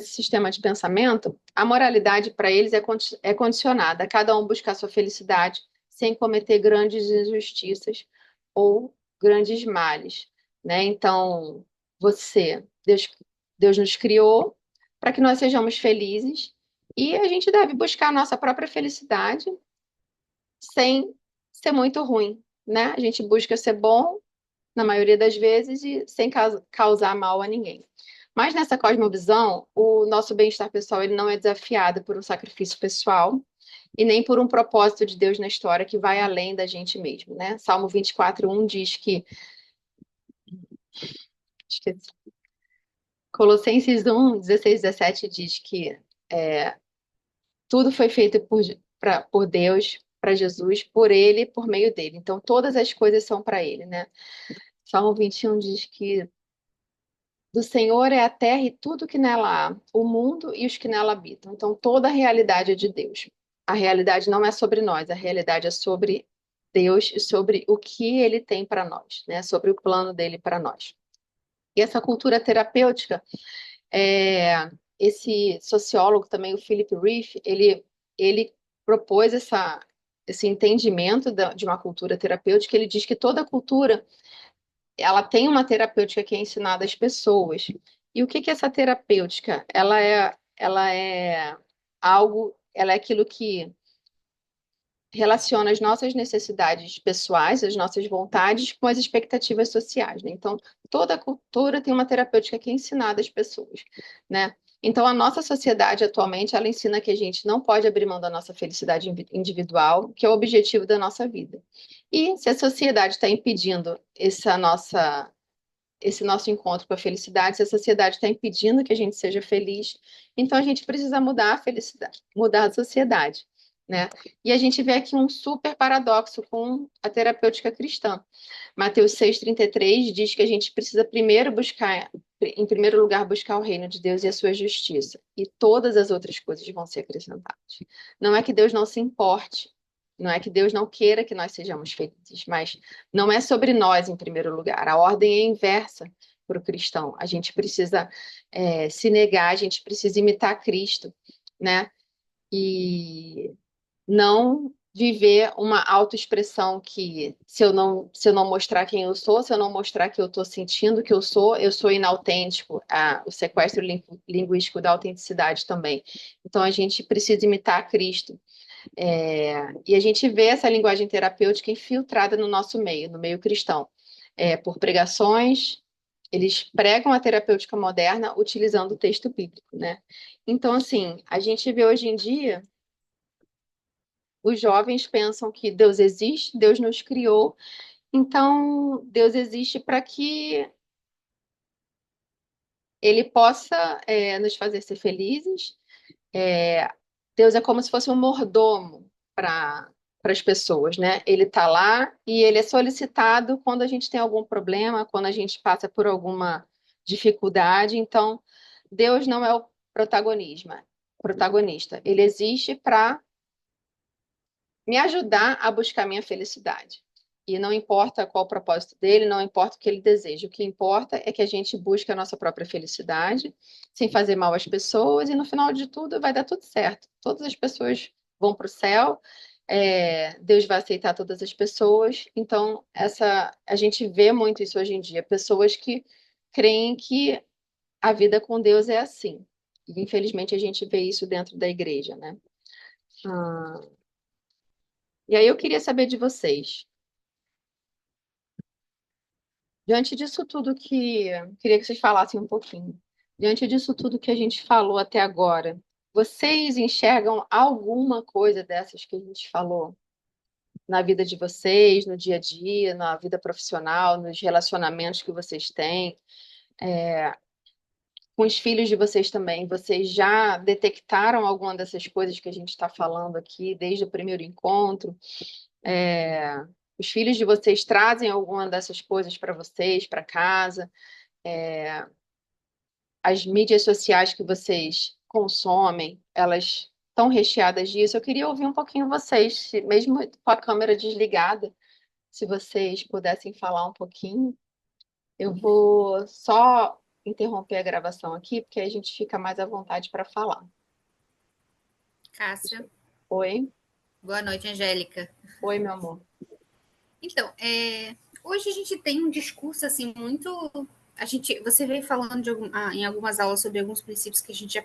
sistema de pensamento, a moralidade para eles é condicionada a cada um buscar sua felicidade sem cometer grandes injustiças ou grandes males, né? Então, Deus nos criou para que nós sejamos felizes e a gente deve buscar a nossa própria felicidade sem ser muito ruim, né? A gente busca ser bom na maioria das vezes e sem causar mal a ninguém. Mas nessa cosmovisão, o nosso bem-estar pessoal ele não é desafiado por um sacrifício pessoal e nem por um propósito de Deus na história que vai além da gente mesmo, né? Salmo 24:1 diz que esqueci, Colossenses 1:16-17 diz que tudo foi feito por Deus, para Jesus, por Ele, por meio dele. Então todas as coisas são para Ele, né? Salmo 21 diz que do Senhor é a terra e tudo que nela há, o mundo e os que nela habitam. Então, toda a realidade é de Deus. A realidade não é sobre nós, a realidade é sobre Deus e sobre o que ele tem para nós, né? Sobre o plano dele para nós. E essa cultura terapêutica, esse sociólogo também, o Philip Rieff, ele propôs esse entendimento de uma cultura terapêutica. Ele diz que toda cultura ela tem uma terapêutica que é ensinada às pessoas. E o que que é essa terapêutica? Ela é aquilo que relaciona as nossas necessidades pessoais, as nossas vontades com as expectativas sociais, né? Então, toda cultura tem uma terapêutica que é ensinada às pessoas, né? Então, a nossa sociedade atualmente, ela ensina que a gente não pode abrir mão da nossa felicidade individual, que é o objetivo da nossa vida. E se a sociedade está impedindo esse nosso encontro com a felicidade, se a sociedade está impedindo que a gente seja feliz, então a gente precisa mudar a felicidade, mudar a sociedade, né? E a gente vê aqui um super paradoxo com a terapêutica cristã. Mateus 6,33 diz que a gente precisa primeiro buscar, em primeiro lugar, buscar o reino de Deus e a sua justiça, e todas as outras coisas vão ser acrescentadas. Não é que Deus não se importe, não é que Deus não queira que nós sejamos felizes, mas não é sobre nós em primeiro lugar. A ordem é inversa para o cristão. A gente precisa se negar, a gente precisa imitar Cristo, né? E não viver uma autoexpressão que se eu não mostrar quem eu sou, se eu não mostrar que eu estou sentindo que eu sou inautêntico, o sequestro linguístico da autenticidade também. Então a gente precisa imitar Cristo. E a gente vê essa linguagem terapêutica infiltrada no nosso meio, no meio cristão, por pregações. Eles pregam a terapêutica moderna utilizando o texto bíblico, né? Então, assim, a gente vê hoje em dia os jovens pensam que Deus existe, Deus nos criou, então Deus existe para que Ele possa nos fazer ser felizes. É, Deus é como se fosse um mordomo para as pessoas, né? Ele está lá e ele é solicitado quando a gente tem algum problema, quando a gente passa por alguma dificuldade. Então, Deus não é o protagonista. Ele existe para me ajudar a buscar minha felicidade. E não importa qual o propósito dele, não importa o que ele deseja. O que importa é que a gente busque a nossa própria felicidade, sem fazer mal às pessoas, e no final de tudo vai dar tudo certo. Todas as pessoas vão para o céu, Deus vai aceitar todas as pessoas. Então, a gente vê muito isso hoje em dia. Pessoas que creem que a vida com Deus é assim. E, infelizmente, a gente vê isso dentro da igreja, né? Ah, e aí eu queria saber de vocês. Diante disso tudo queria que vocês falassem um pouquinho. Diante disso tudo que a gente falou até agora, Vocês enxergam alguma coisa dessas que a gente falou na vida de vocês, no dia a dia, na vida profissional, nos relacionamentos que vocês têm, com os filhos de vocês também? Vocês já detectaram alguma dessas coisas que a gente está falando aqui desde o primeiro encontro? É, os filhos de vocês trazem alguma dessas coisas para vocês, para casa? As mídias sociais que vocês consomem, elas estão recheadas disso? Eu queria ouvir um pouquinho vocês, mesmo com a câmera desligada, se vocês pudessem falar um pouquinho. Eu vou só interromper a gravação aqui, porque a gente fica mais à vontade para falar. Cássia, Oi? boa noite, Angélica. Oi, meu amor. Então, hoje a gente tem um discurso assim muito. Você veio falando em algumas aulas sobre alguns princípios que a gente já